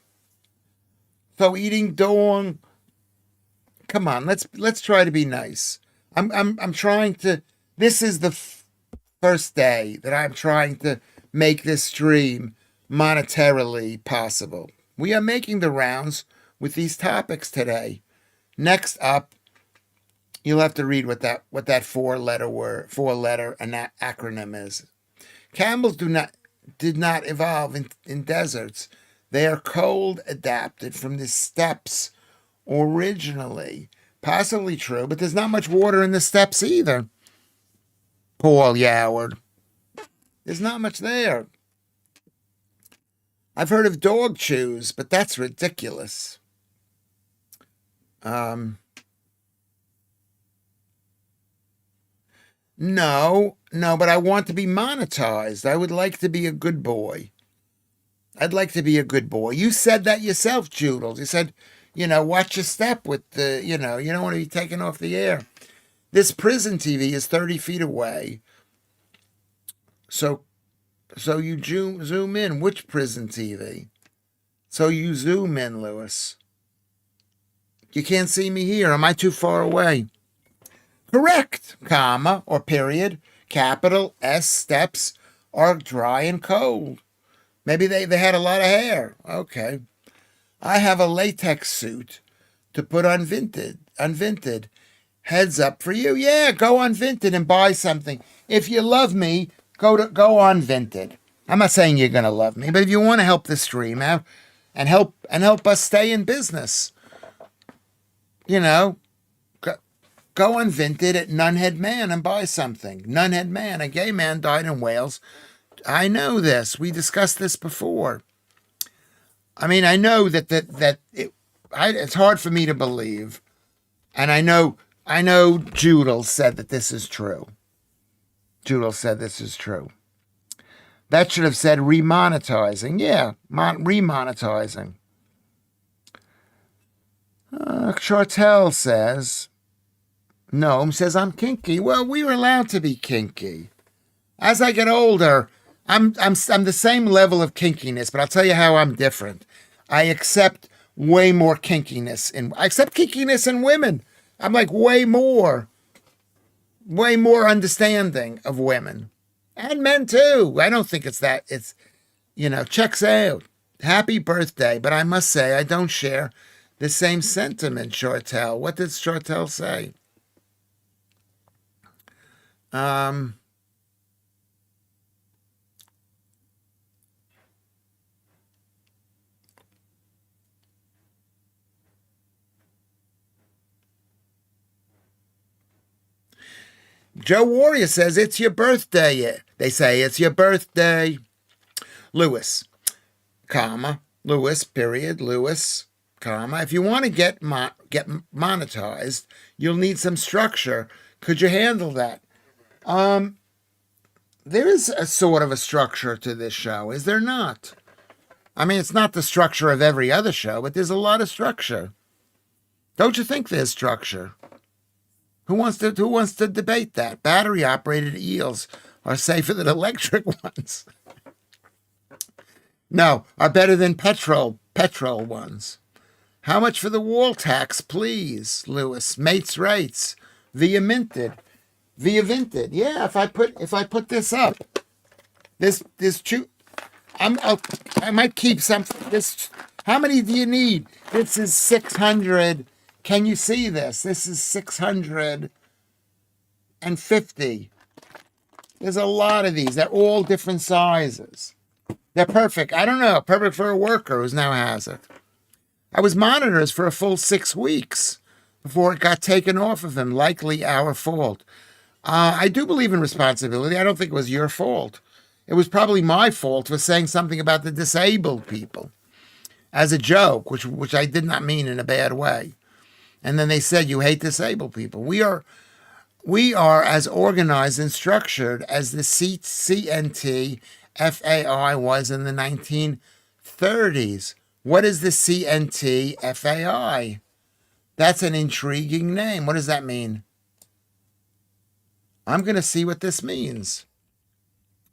So eating dong, come on, let's try to be nice. I'm trying to. This is the first day that I'm trying to make this stream monetarily possible. We are making the rounds with these topics today. Next up, you'll have to read what that four-letter acronym is. Camels did not evolve in deserts. They are cold adapted from the steppes originally. Possibly true, but there's not much water in the steppes either. Paul Yoward. There's not much there. I've heard of dog chews, but that's ridiculous. No, but I want to be monetized. I would like to be a good boy. I'd like to be a good boy. You said that yourself, Joodles. You said, watch your step with the, you don't want to be taken off the air. This prison TV is 30 feet away. So you zoom in. Which prison TV? So you zoom in, Lewis. You can't see me here. Am I too far away? Correct, comma, or period, capital S steps are dry and cold. Maybe they had a lot of hair. Okay. I have a latex suit to put on Vinted. Heads up for you. Yeah, go on Vinted and buy something. If you love me, go on Vinted. I'm not saying you're going to love me, but if you want to help the stream out and help us stay in business, you know, go on Vinted at Nunhead Man and buy something. Nunhead Man, a gay man died in Wales. I know this. We discussed this before. I mean, I know it's hard for me to believe, and I know Judel said that this is true. Judel said this is true. That should have said remonetizing. Yeah, remonetizing. Chartel says, Noam says, I'm kinky. Well, we were allowed to be kinky. As I get older, I'm the same level of kinkiness, but I'll tell you how I'm different. I accept way more kinkiness I accept kinkiness in women. I'm like way more understanding of women and men too. I don't think it's checks out. Happy birthday. But I must say, I don't share the same sentiment, Chartel. What did Chartel say? Joe Warrior says, it's your birthday. They say, it's your birthday. Lewis, comma, Lewis, period, Lewis, comma. If you want to get monetized, you'll need some structure. Could you handle that? There is a sort of a structure to this show, is there not? I mean, it's not the structure of every other show, but there's a lot of structure. Don't you think there's structure? Who wants to debate that? Battery-operated eels are safer than electric ones. No, are better than petrol ones. How much for the wall tax, please, Lewis? Mates rates. Via Vinted. Yeah, if I put this up, I might keep something. How many do you need? This is 600. Can you see this? This is 650. There's a lot of these. They're all different sizes. They're perfect. I don't know. Perfect for a worker who now has it. I was monitors for a full 6 weeks before it got taken off of him. Likely our fault. I do believe in responsibility. I don't think it was your fault. It was probably my fault for saying something about the disabled people as a joke, which I did not mean in a bad way. And then they said, you hate disabled people. We are as organized and structured as the CNT FAI was in the 1930s. What is the CNT FAI? That's an intriguing name. What does that mean? I'm going to see what this means.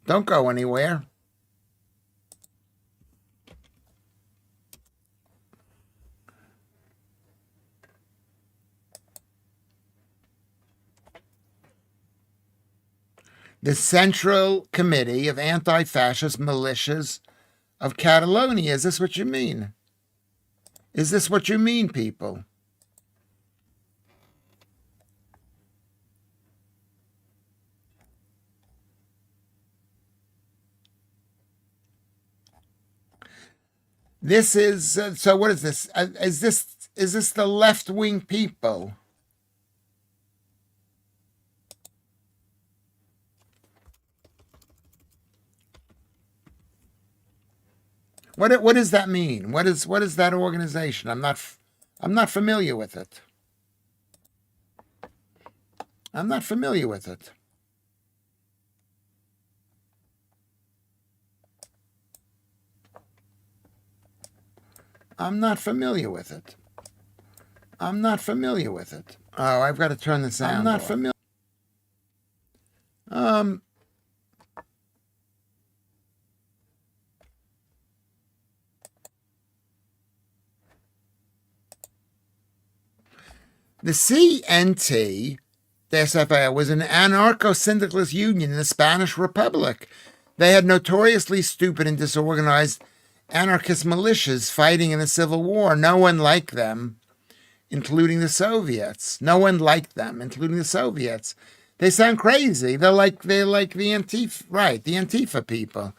Don't go anywhere. The Central Committee of Anti-Fascist Militias of Catalonia. Is this what you mean? Is this what you mean, people? This is so. What is this? Is this the left-wing people? What does that mean? What is that organization? I'm not familiar with it. I'm not familiar with it. I'm not familiar with it. I'm not familiar with it. Oh, I've got to turn the sound. I'm not familiar. The CNT, the SFA, was an anarcho-syndicalist union in the Spanish Republic. They had notoriously stupid and disorganized anarchist militias fighting in the Civil War. No one liked them, including the Soviets. No one liked them, including the Soviets. They sound crazy. They're like the Antifa, right? The Antifa people.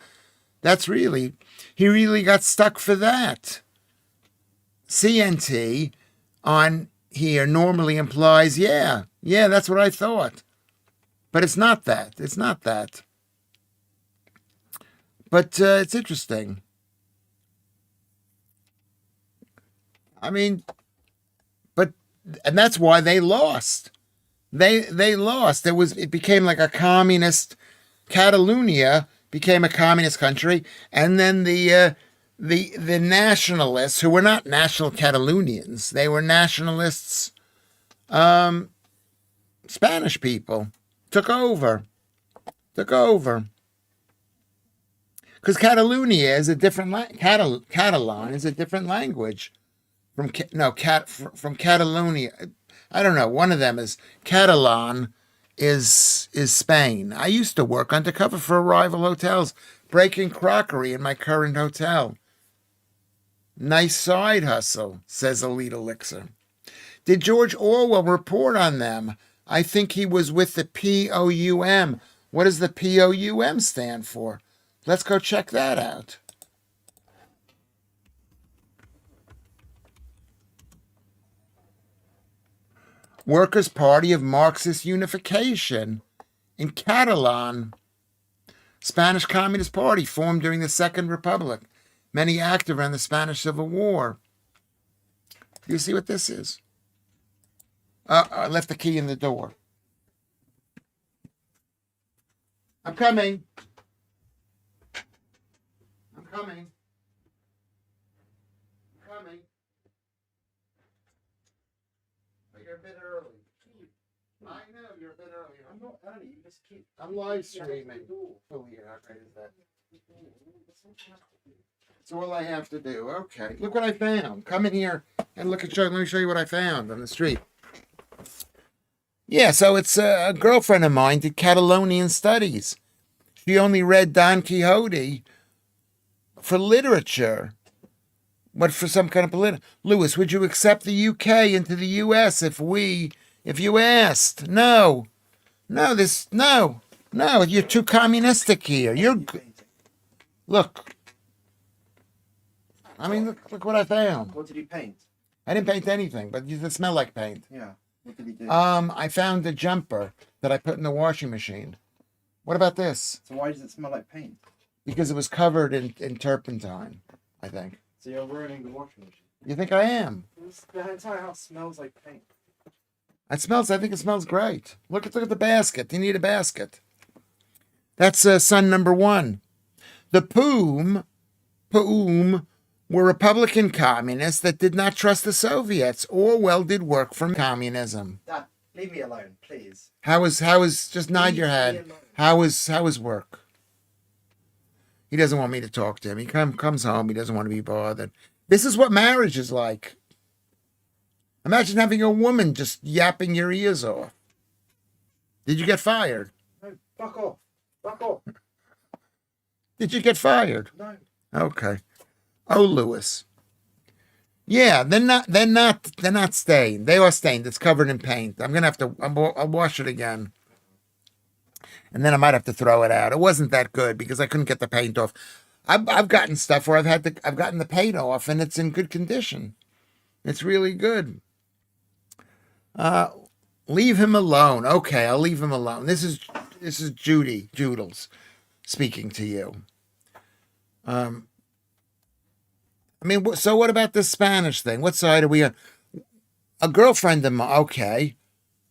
That's really, he really got stuck for that. CNT on here normally implies, yeah, that's what I thought. But it's not that. It's not that. But it's interesting. I mean, but, and that's why they lost. They lost. It became like a communist. Catalonia became a communist country, and then the nationalists, who were not national Catalonians, they were nationalists, Spanish people, took over. Because Catalonia is a different Catalan is a different language from Catalonia. I don't know. One of them is Catalan is Spain. I used to work undercover for rival hotels, breaking crockery in my current hotel. Nice side hustle, says Elite Elixir. Did George Orwell report on them? I think he was with the POUM. What does the POUM stand for? Let's go check that out. Workers' Party of Marxist Unification in Catalan. Spanish Communist Party formed during the Second Republic. Many active in the Spanish Civil War. Do you see what this is? I left the key in the door. I'm coming. I'm coming. But you're a bit early. I know you're a bit early. I'm not early. You just keep. I'm live streaming. Oh yeah, how great is that? That's all I have to do. Okay, look what I found. Come in here and look at. Let me show you what I found on the street. Yeah, so it's a girlfriend of mine did Catalonian studies. She only read Don Quixote for literature, but for some kind of political. Lewis, would you accept the UK into the US if you asked? No, no, you're too communistic here. Look. I mean, look what I found. What did you paint? I didn't paint anything, but it smelled like paint. Yeah. What did he do? I found a jumper that I put in the washing machine. What about this? So why does it smell like paint? Because it was covered in turpentine, I think. So you're ruining the washing machine. You think I am? The entire house smells like paint. I think it smells great. Look at the basket. You need a basket. That's son number one. The POUM were Republican communists that did not trust the Soviets. Orwell did work from communism. Dad, leave me alone, please. How is just nod your head. How is work? He doesn't want me to talk to him. He comes home. He doesn't want to be bothered. This is what marriage is like. Imagine having a woman just yapping your ears off. Did you get fired? No, fuck off. Fuck off. Did you get fired? No. Okay. Oh, Lewis. Yeah, they're not stained. They are stained. It's covered in paint. I'm gonna have to. I'll wash it again, and then I might have to throw it out. It wasn't that good because I couldn't get the paint off. I've gotten stuff where I've gotten the paint off and it's in good condition. It's really good. Leave him alone. Okay, I'll leave him alone. This is Judy Joodles speaking to you. I mean, so what about this Spanish thing? What side are we on? A girlfriend of mine. Okay.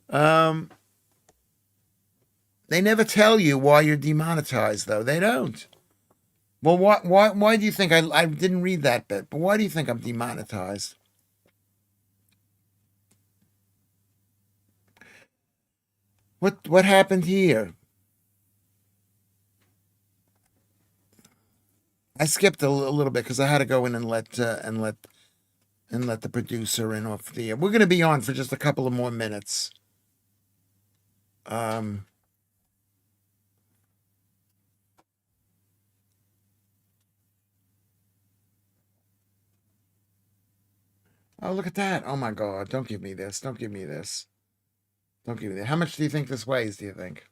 They never tell you why you're demonetized, though. They don't. Well, why do you think I didn't read that bit? But why do you think I'm demonetized? What happened here? I skipped a little bit because I had to go in and let the producer in off the air. We're going to be on for just a couple of more minutes. Oh, look at that. Oh my God. Don't give me this. Don't give me this. Don't give me that. How much do you think this weighs, do you think?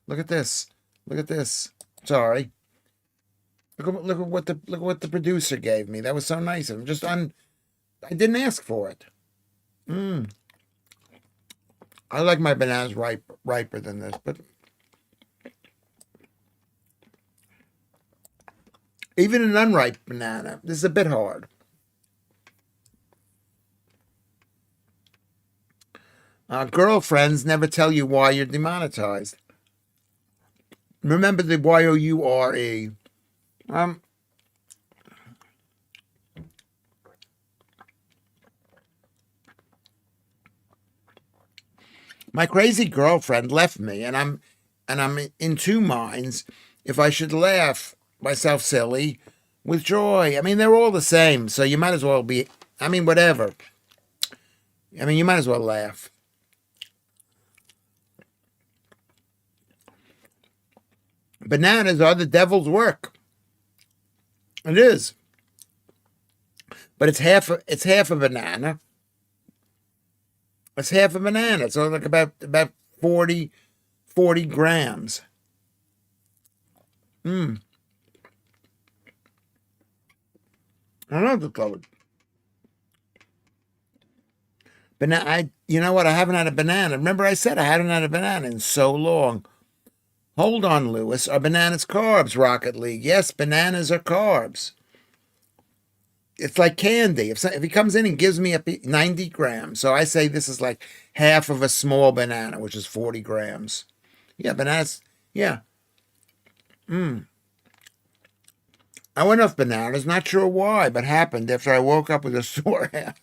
Look at this. Look at this. Sorry. Look at what the producer gave me. That was so nice of him. I didn't ask for it. Mm. I like my bananas riper than this, but even an unripe banana, this is a bit hard. Girlfriends never tell you why you're demonetized. Remember the YOURE. Um, my crazy girlfriend left me, and I'm in two minds if I should laugh myself silly with joy. I mean, they're all the same, so you might as well be. I mean, whatever. I mean, you might as well laugh. Bananas are the devil's work. It is, but it's half a banana. It's half a banana. So like about 40 grams. Mm. I love the color. You know what? I haven't had a banana. Remember, I said I hadn't had a banana in so long. Hold on, Lewis. Are bananas carbs? Rocket League. Yes, bananas are carbs. It's like candy. If he comes in and gives me 90 grams, so I say this is like half of a small banana, which is 40 grams. Yeah, bananas. Yeah. Mm. I went off bananas. Not sure why, but happened after I woke up with a sore head.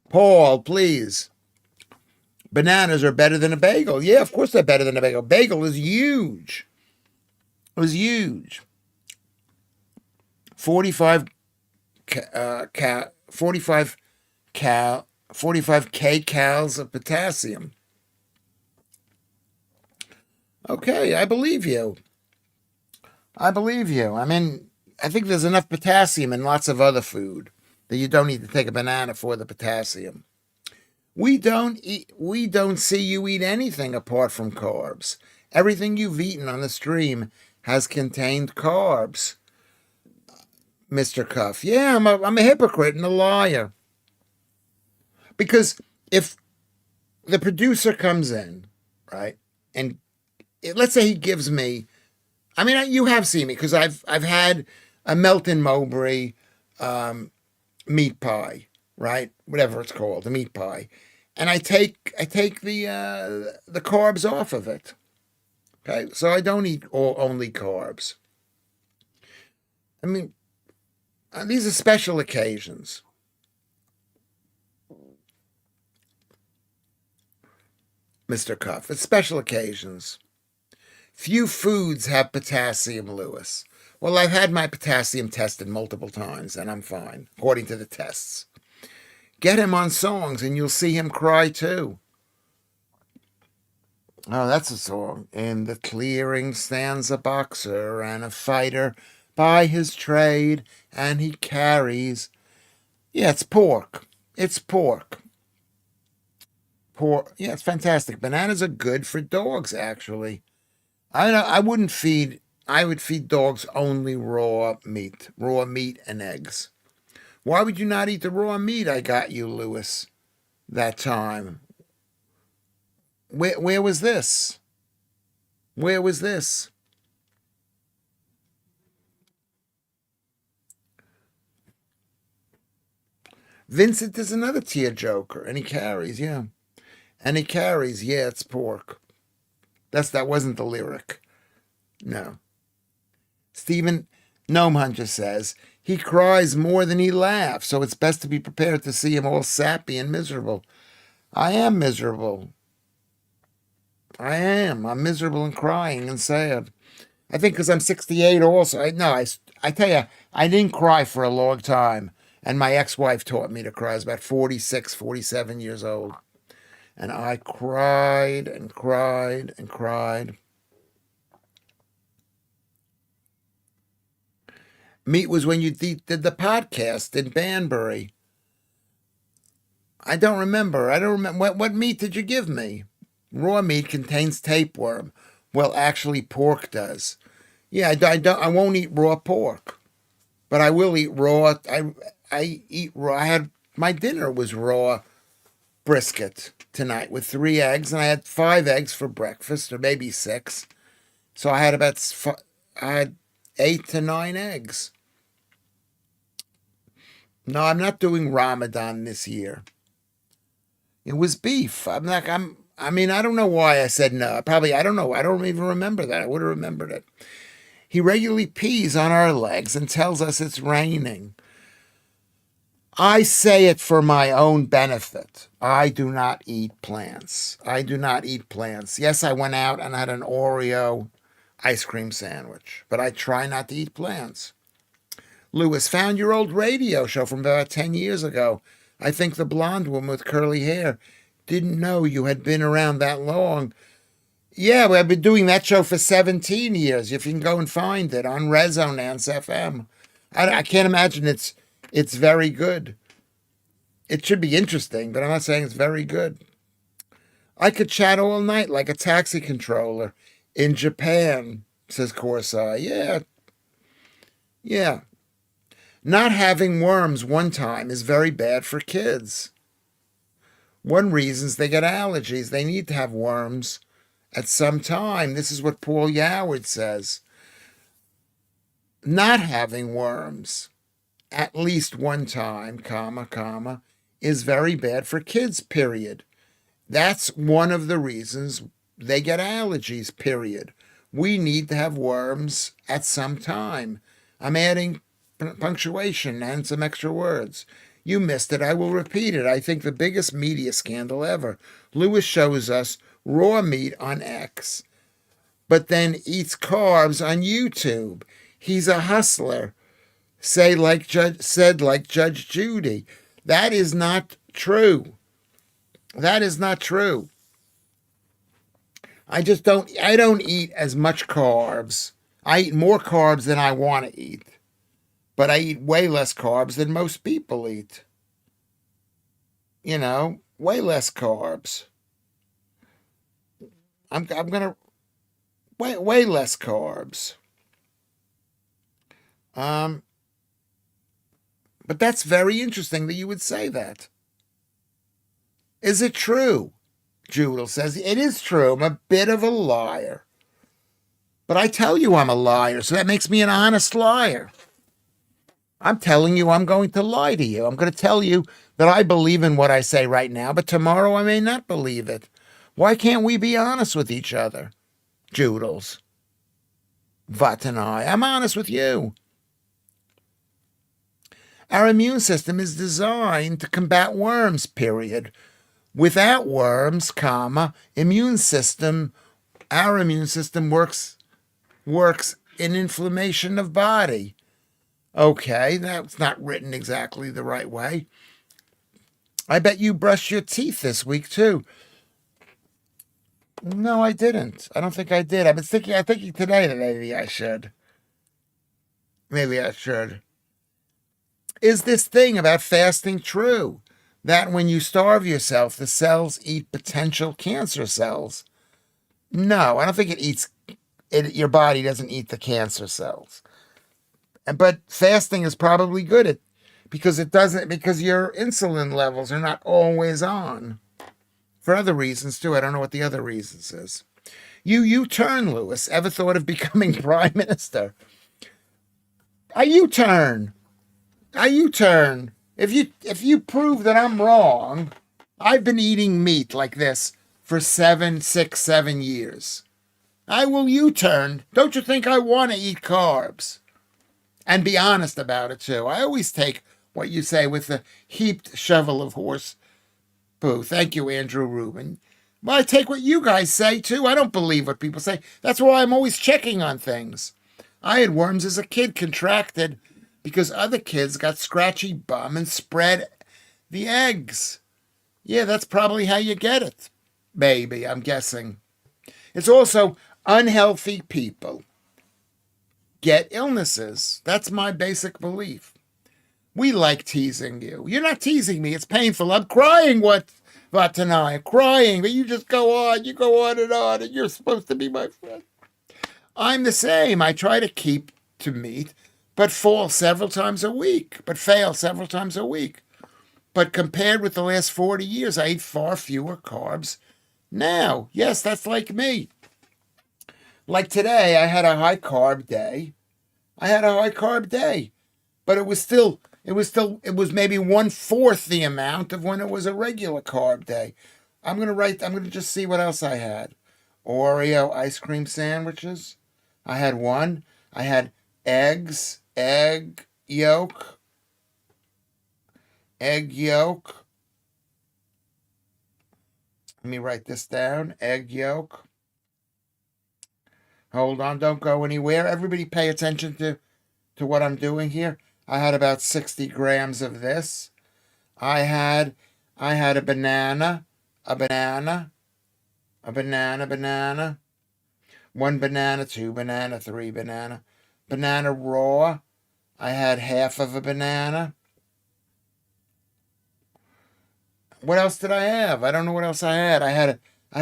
Paul, please. Bananas are better than a bagel. Yeah, of course they're better than a bagel. Bagel is huge. It was huge. 45 45 45 kcals of potassium. Okay, I believe you. I believe you. I mean, I think there's enough potassium in lots of other food that you don't need to take a banana for the potassium. We don't see you eat anything apart from carbs. Everything you've eaten on the stream has contained carbs, Mr. Cuff. Yeah, I'm a hypocrite and a liar. Because if the producer comes in, right, and let's say he gives me, I mean, you have seen me because I've had a Melton Mowbray meat pie, right, whatever it's called, the meat pie, and I take the carbs off of it. Okay, so I don't eat only carbs. I mean, these are special occasions. Mr. Cuff, it's special occasions. Few foods have potassium, Lewis. Well, I've had my potassium tested multiple times, and I'm fine, according to the tests. Get him on songs, and you'll see him cry too. Oh, that's a song. In the clearing stands a boxer and a fighter by his trade, and he carries. Yeah, it's pork. It's pork. Pork. Yeah, it's fantastic. Bananas are good for dogs, actually. I wouldn't feed. I would feed dogs only raw meat and eggs. Why would you not eat the raw meat I got you, Lewis, that time? Where was this? Where was this? Vincent is another tear joker, and he carries, yeah. And he carries, yeah, it's pork. That wasn't the lyric. No. Stephen Gnome Hunter says he cries more than he laughs, so it's best to be prepared to see him all sappy and miserable. I am miserable. I am. I'm miserable and crying and sad. I think because I'm 68 also. I tell you, I didn't cry for a long time. And my ex-wife taught me to cry. I was about 46, 47 years old. And I cried and cried and cried. Meat was when you did the podcast in Banbury. I don't remember. What meat did you give me? Raw meat contains tapeworm. Well, actually, pork does. Yeah, I won't eat raw pork, but I will eat raw. I eat raw. My dinner was raw brisket tonight with 3 eggs, and I had 5 eggs for breakfast, or maybe 6. So I had I had 8 to 9 eggs. No, I'm not doing Ramadan this year. It was beef. I mean, I don't know why I said no. I don't know. I don't even remember that. I would have remembered it. He regularly pees on our legs and tells us it's raining. I say it for my own benefit. I do not eat plants. I do not eat plants. Yes, I went out and had an Oreo ice cream sandwich, but I try not to eat plants. Lewis, found your old radio show from about 10 years ago. I think the blonde woman with curly hair. Didn't know you had been around that long. Yeah, well, I've been doing that show for 17 years. If you can go and find it on Resonance FM. I can't imagine it's very good. It should be interesting, but I'm not saying it's very good. I could chat all night like a taxi controller in Japan, says Corsai. Yeah. Not having worms one time is very bad for kids. One reason is they get allergies. They need to have worms at some time. This is what Paul Yoward says. Not having worms at least one time, is very bad for kids, period. That's one of the reasons they get allergies, period. We need to have worms at some time. I'm adding punctuation and some extra words. You missed it. I will repeat it. I think the biggest media scandal ever. Lewis shows us raw meat on X, but then eats carbs on YouTube. He's a hustler. Said like Judge Judy. That is not true. That is not true. I don't eat as much carbs. I eat more carbs than I want to eat, but I eat way less carbs than most people eat. Way less carbs. I'm gonna way less carbs. But that's very interesting that you would say that. Is it true? Judel says, it is true. I'm a bit of a liar. But I tell you I'm a liar, so that makes me an honest liar. I'm telling you I'm going to lie to you. I'm going to tell you that I believe in what I say right now, but tomorrow I may not believe it. Why can't we be honest with each other? Judels. Vat and I'm honest with you. Our immune system is designed to combat worms, period. Without worms, our immune system works in inflammation of body. Okay, that's not written exactly the right way. I bet you brushed your teeth this week too. No, I didn't. I don't think I did. I'm thinking today that maybe I should. Is this thing about fasting true? That when you starve yourself, the cells eat potential cancer cells? No, I don't think your body doesn't eat the cancer cells. But fasting is probably good because your insulin levels are not always on. For other reasons too. I don't know what the other reasons is. You turn, Lewis. Ever thought of becoming prime minister? A U-turn. If you prove that I'm wrong, I've been eating meat like this for 7 years. I will U-turn. Don't you think I want to eat carbs? And be honest about it too. I always take what you say with a heaped shovel of horse poo. Thank you, Andrew Rubin. Well, I take what you guys say too. I don't believe what people say. That's why I'm always checking on things. I had worms as a kid, contracted because other kids got scratchy bum and spread the eggs. Yeah, that's probably how you get it. Maybe, I'm guessing. It's also unhealthy people get illnesses. That's my basic belief. We like teasing you. You're not teasing me. It's painful. I'm crying. What Vatanai, crying, but you just go on, you go on, and you're supposed to be my friend. I'm the same. I try to keep to meat, but fall several times a week, but fail several times a week. But compared with the last 40 years, I eat far fewer carbs now. Yes, that's like me. Like today, I had a high carb day. But it was maybe 1/4 the amount of when it was a regular carb day. I'm gonna just see what else I had. Oreo ice cream sandwiches. I had one. I had eggs, egg yolk. Let me write this down. Egg yolk. Hold on, don't go anywhere. Everybody pay attention to what I'm doing here. I had about 60 grams of this. I had a banana, a banana, a banana, banana, one banana, two banana, three banana, banana raw. I had half of a banana. What else did I have? I don't know what else I had. I had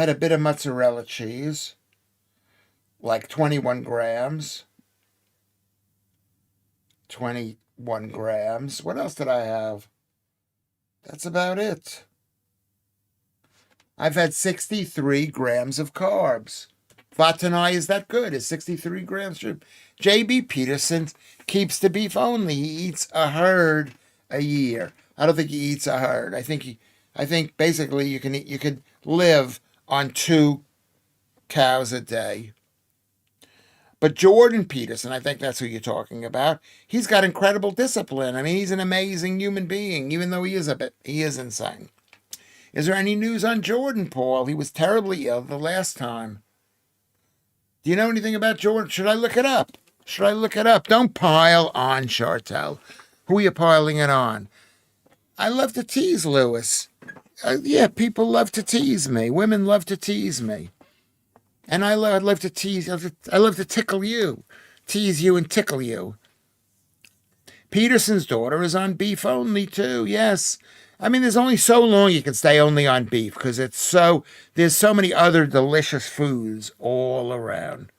a bit of mozzarella cheese, like 21 grams. 21 grams. What else did I have? That's about it. I've had 63 grams of carbs. Vatanai is that good? Is 63 grams true? J.B. Peterson keeps the beef only. He eats a herd a year. I don't think he eats a herd. I think basically you can live on 2 cows a day. But Jordan Peterson, I think that's who you're talking about. He's got incredible discipline. I mean, he's an amazing human being, even though he is insane. Is there any news on Jordan, Paul? He was terribly ill the last time. Do you know anything about Jordan? Should I look it up? Don't pile on, Chartel. Who are you piling it on? I love to tease Lewis. Yeah, people love to tease me. Women love to tease me. And I love to tease. I love to tickle you. Tease you and tickle you. Peterson's daughter is on beef only, too. Yes. I mean, there's only so long you can stay only on beef because there's so many other delicious foods all around.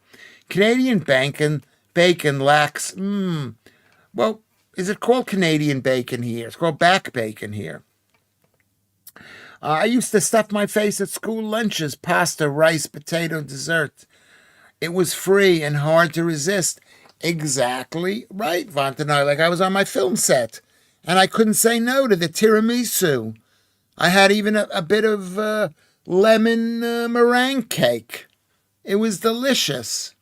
Canadian bacon lacks, well, is it called Canadian bacon here? It's called back bacon here. I used to stuff my face at school lunches, pasta, rice, potato, dessert. It was free and hard to resist. Exactly right, Vantanai. Like I was on my film set, and I couldn't say no to the tiramisu. I had even a bit of lemon meringue cake. It was delicious.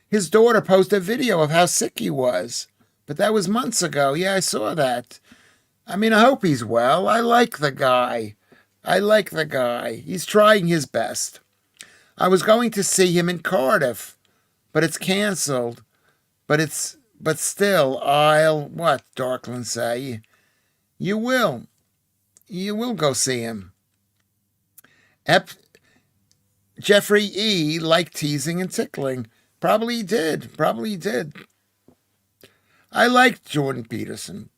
His daughter posted a video of how sick he was, but that was months ago. Yeah, I saw that. I mean, I hope he's well. I like the guy. He's trying his best. I was going to see him in Cardiff, but it's canceled. But still, what, Darkland say? You will go see him. Jeffrey E. liked teasing and tickling. Probably did. I liked Jordan Peterson.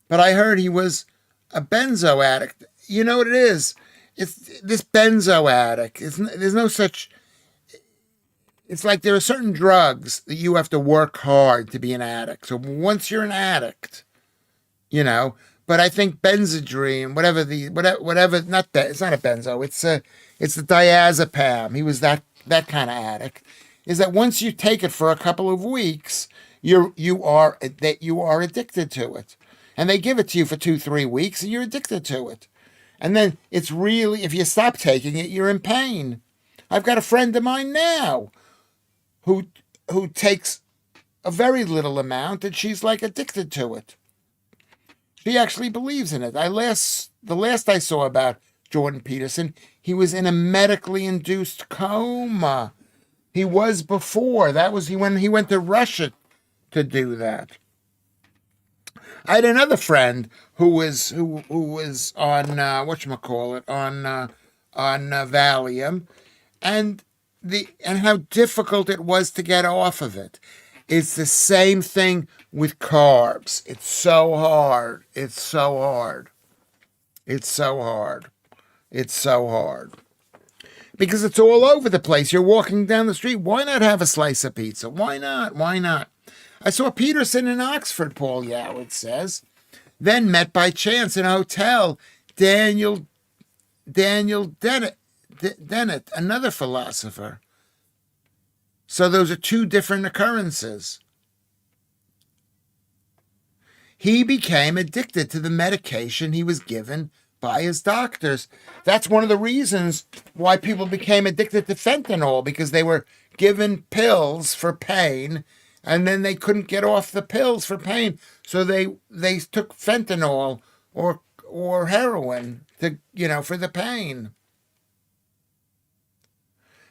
But I heard he was a benzo addict. You know what it is? It's this benzo addict. There's no such... It's like there are certain drugs that you have to work hard to be an addict. So once you're an addict, but I think Benzedrine, it's not a benzo. It's the diazepam. He was that kind of addict. Is that once you take it for a couple of weeks, you are addicted to it. And they give it to you for 2-3 weeks and you're addicted to it. And then it's really, if you stop taking it, you're in pain. I've got a friend of mine now who takes a very little amount and she's like addicted to it. She actually believes in it. The last I saw about Jordan Peterson, he was in a medically induced coma. He was before. That was when he went to Russia to do that. I had another friend who was on whatchamacallit, on Valium, and how difficult it was to get off of it. It's the same thing with carbs. It's so hard. It's so hard. It's so hard. Because it's all over the place. You're walking down the street. Why not have a slice of pizza? Why not? Why not? I saw Peterson in Oxford, Paul Yoward says. Then met by chance in a hotel Daniel Dennett, another philosopher. So those are two different occurrences. He became addicted to the medication he was given by his doctors. That's one of the reasons why people became addicted to fentanyl, because they were given pills for pain and then they couldn't get off the pills for pain. So they took fentanyl or heroin to, for the pain.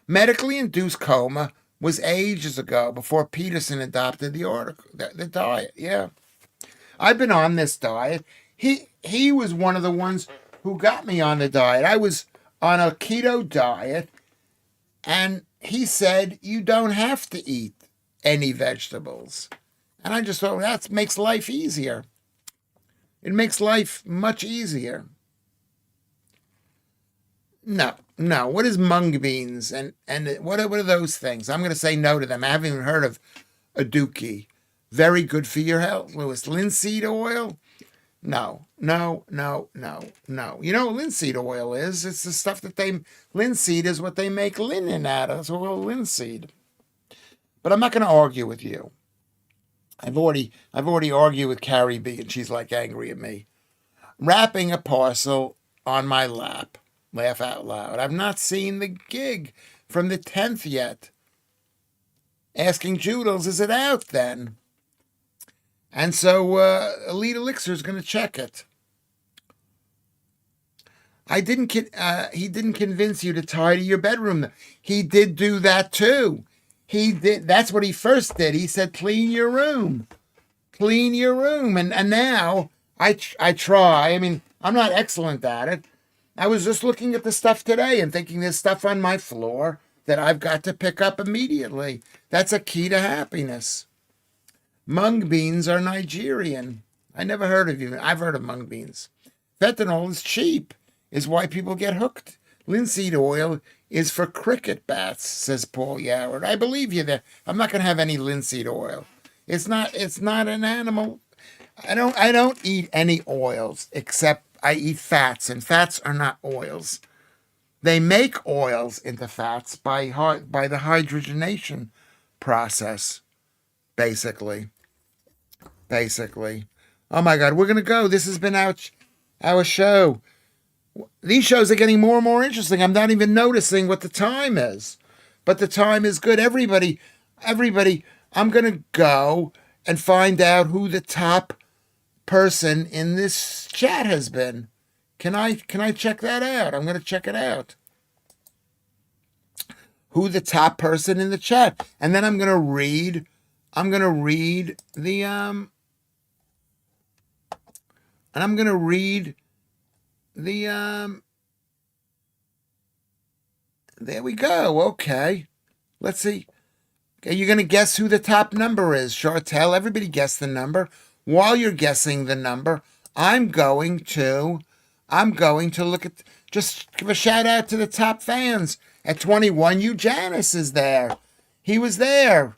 Medically induced coma was ages ago, before Peterson adopted the diet. Yeah. I've been on this diet. He was one of the ones who got me on the diet. I was on a keto diet, and he said, you don't have to eat any vegetables. And I just thought, that makes life easier. It makes life much easier. No. What is mung beans? And what are those things? I'm going to say no to them. I haven't even heard of a dookie. Very good for your health, Lewis. Linseed oil? No. You know what linseed oil is? It's the stuff linseed is what they make linen out of. It's oil linseed. But I'm not going to argue with you. I've already argued with Carrie B, and she's like angry at me. Wrapping a parcel on my lap. Laugh out loud. I've not seen the gig from the 10th yet. Asking Joodles, is it out then? And so Elite Elixir is going to check it. He didn't convince you to tidy your bedroom. He did do that too. He did. That's what he first did. He said, clean your room. Clean your room. And now I try. I mean, I'm not excellent at it. I was just looking at the stuff today and thinking there's stuff on my floor that I've got to pick up immediately. That's a key to happiness. Mung beans are Nigerian. I never heard of you. I've heard of mung beans. Fentanyl is cheap, is why people get hooked. Linseed oil is for cricket bats, says Paul Yoward. I believe you there. I'm not going to have any linseed oil. It's not an animal. I don't eat any oils, except I eat fats, and fats are not oils. They make oils into fats by the hydrogenation process, basically. Oh my God, we're going to go. This has been our show. These shows are getting more and more interesting. I'm not even noticing what the time is, but the time is good. Everybody, I'm going to go and find out who the top person in this chat has been. Can I check that out? I'm going to check it out. Who the top person in the chat. And then I'm going to read there we go. Okay. Let's see. Okay, you're going to guess who the top number is. Chartel, everybody guess the number. While you're guessing the number, I'm going to look at, just give a shout out to the top fans. At 21, Janice is there. He was there.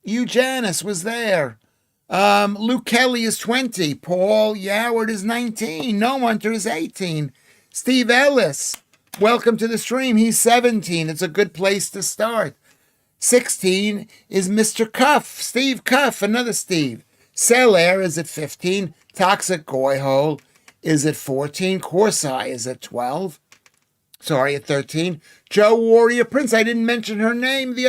Janice was there. Luke Kelly is 20. Paul Yoward is 19. No Hunter is 18. Steve Ellis, welcome to the stream. He's 17. It's a good place to start. 16 is Mr. Cuff, Steve Cuff, another Steve. Celair is at 15. Toxic Goyhole is at 14. Corsai is at 12. Sorry, at 13. Joe Warrior Prince. I didn't mention her name the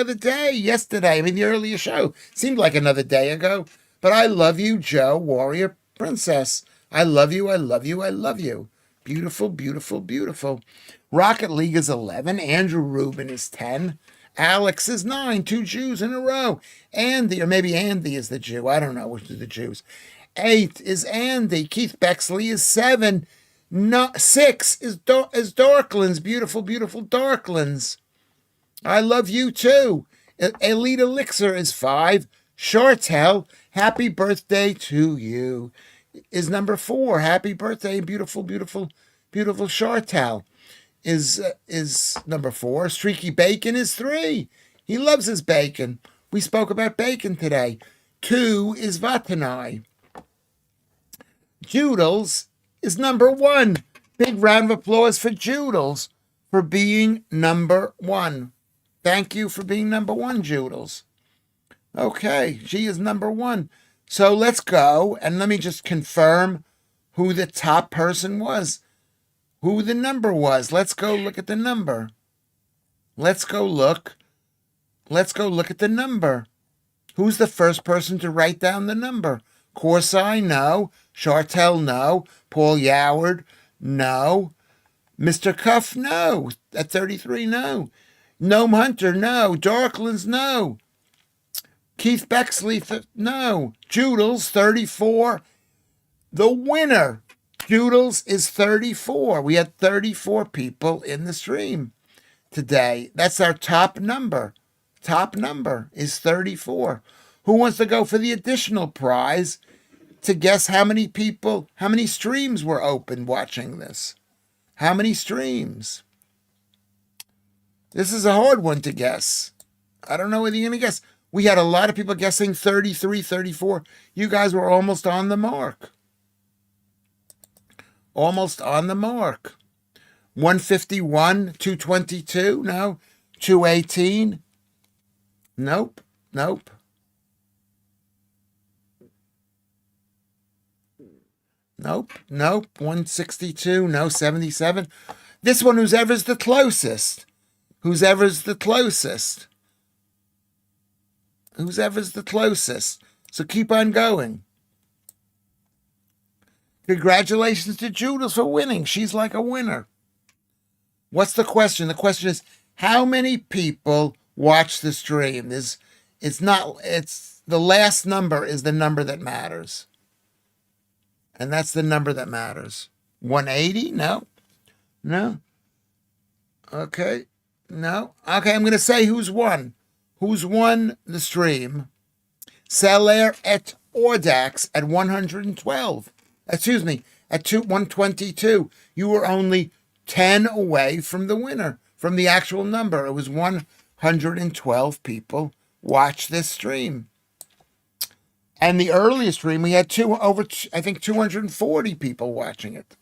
earlier show. Seemed like another day ago. But I love you, Joe Warrior Princess. I love you, I love you, I love you. Beautiful, beautiful, beautiful. Rocket League is 11. Andrew Rubin is 10. Alex is 9. 2 Jews in a row. Andy, or maybe Andy is the Jew. I don't know which are the Jews. 8 is Andy. Keith Bexley is 7. 6 is Darklands. Beautiful, beautiful Darklands. I love you too. Elite Elixir is 5. Chartel, happy birthday to you. is number 4. Happy birthday, beautiful, beautiful, beautiful Chartel is number 4. Streaky Bacon is 3. He loves his bacon. We spoke about bacon today. 2 is Vatanai. Joodles is number 1. Big round of applause for Joodles for being number 1. Thank you for being number 1, Joodles. Okay, she is number 1. So let's go and let me just confirm who the top person was, who the number was. Let's go look at the number. Let's go look at the number. Who's the first person to write down the number? Corsai, no. Chartel, no. Paul Yoward, no. Mr. Cuff, no. At 33, no. Gnome Hunter, no. Darklands, no. Keith Bexley, no. Joodles, 34. The winner, Joodles, is 34. We had 34 people in the stream today. That's our top number. Top number is 34. Who wants to go for the additional prize to guess how many people, how many streams were open watching this? How many streams? This is a hard one to guess. I don't know whether you're going to guess. We had a lot of people guessing 33, 34. You guys were almost on the mark. Almost on the mark. 151, 222, no. 218, nope, nope. Nope, nope. 162, no. 77. This one, who's ever's the closest. Who's ever's the closest. Who's ever's the closest. So keep on going. Congratulations to Judith for winning. She's like a winner. What's the question? The question is, how many people watch the stream? It's the last number is the number that matters. And that's the number that matters. 180? No. No. Okay. No. Okay, I'm going to say who's won. Who's won the stream? Celer et Ordax at 112. Excuse me, at 122. You were only 10 away from the winner, from the actual number. It was 112 people watch this stream. And the earliest stream, we had 240 people watching it.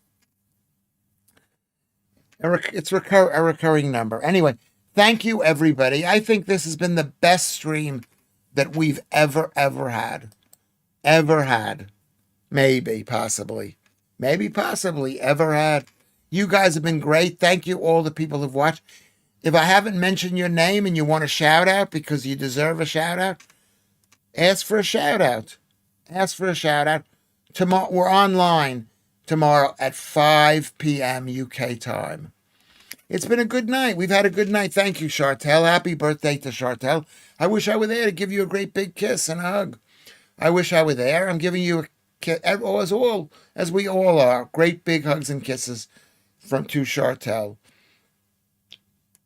It's a recurring number. Anyway, thank you, everybody. I think this has been the best stream that we've ever had. Ever had. Maybe, possibly, ever had. You guys have been great. Thank you, all the people who've watched. If I haven't mentioned your name and you want a shout out because you deserve a shout out, ask for a shout out. Ask for a shout out. Tomorrow, we're online tomorrow at 5 p.m. UK time. It's been a good night. We've had a good night. Thank you, Chartel. Happy birthday to Chartel. I wish I were there to give you a great big kiss and a hug. I wish I were there. I'm giving you a kiss, as we all are. Great big hugs and kisses to Chartel.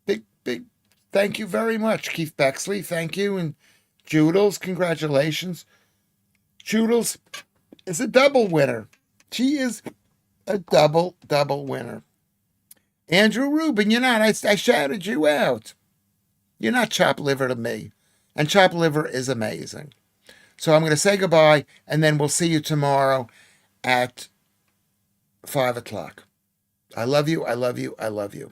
Big thank you very much, Keith Bexley. Thank you. And Joodles, congratulations. Joodles is a double winner. She is a double winner. Andrew Rubin, you're not. I shouted you out. You're not chopped liver to me. And chopped liver is amazing. So I'm going to say goodbye, and then we'll see you tomorrow at 5 o'clock. I love you. I love you. I love you.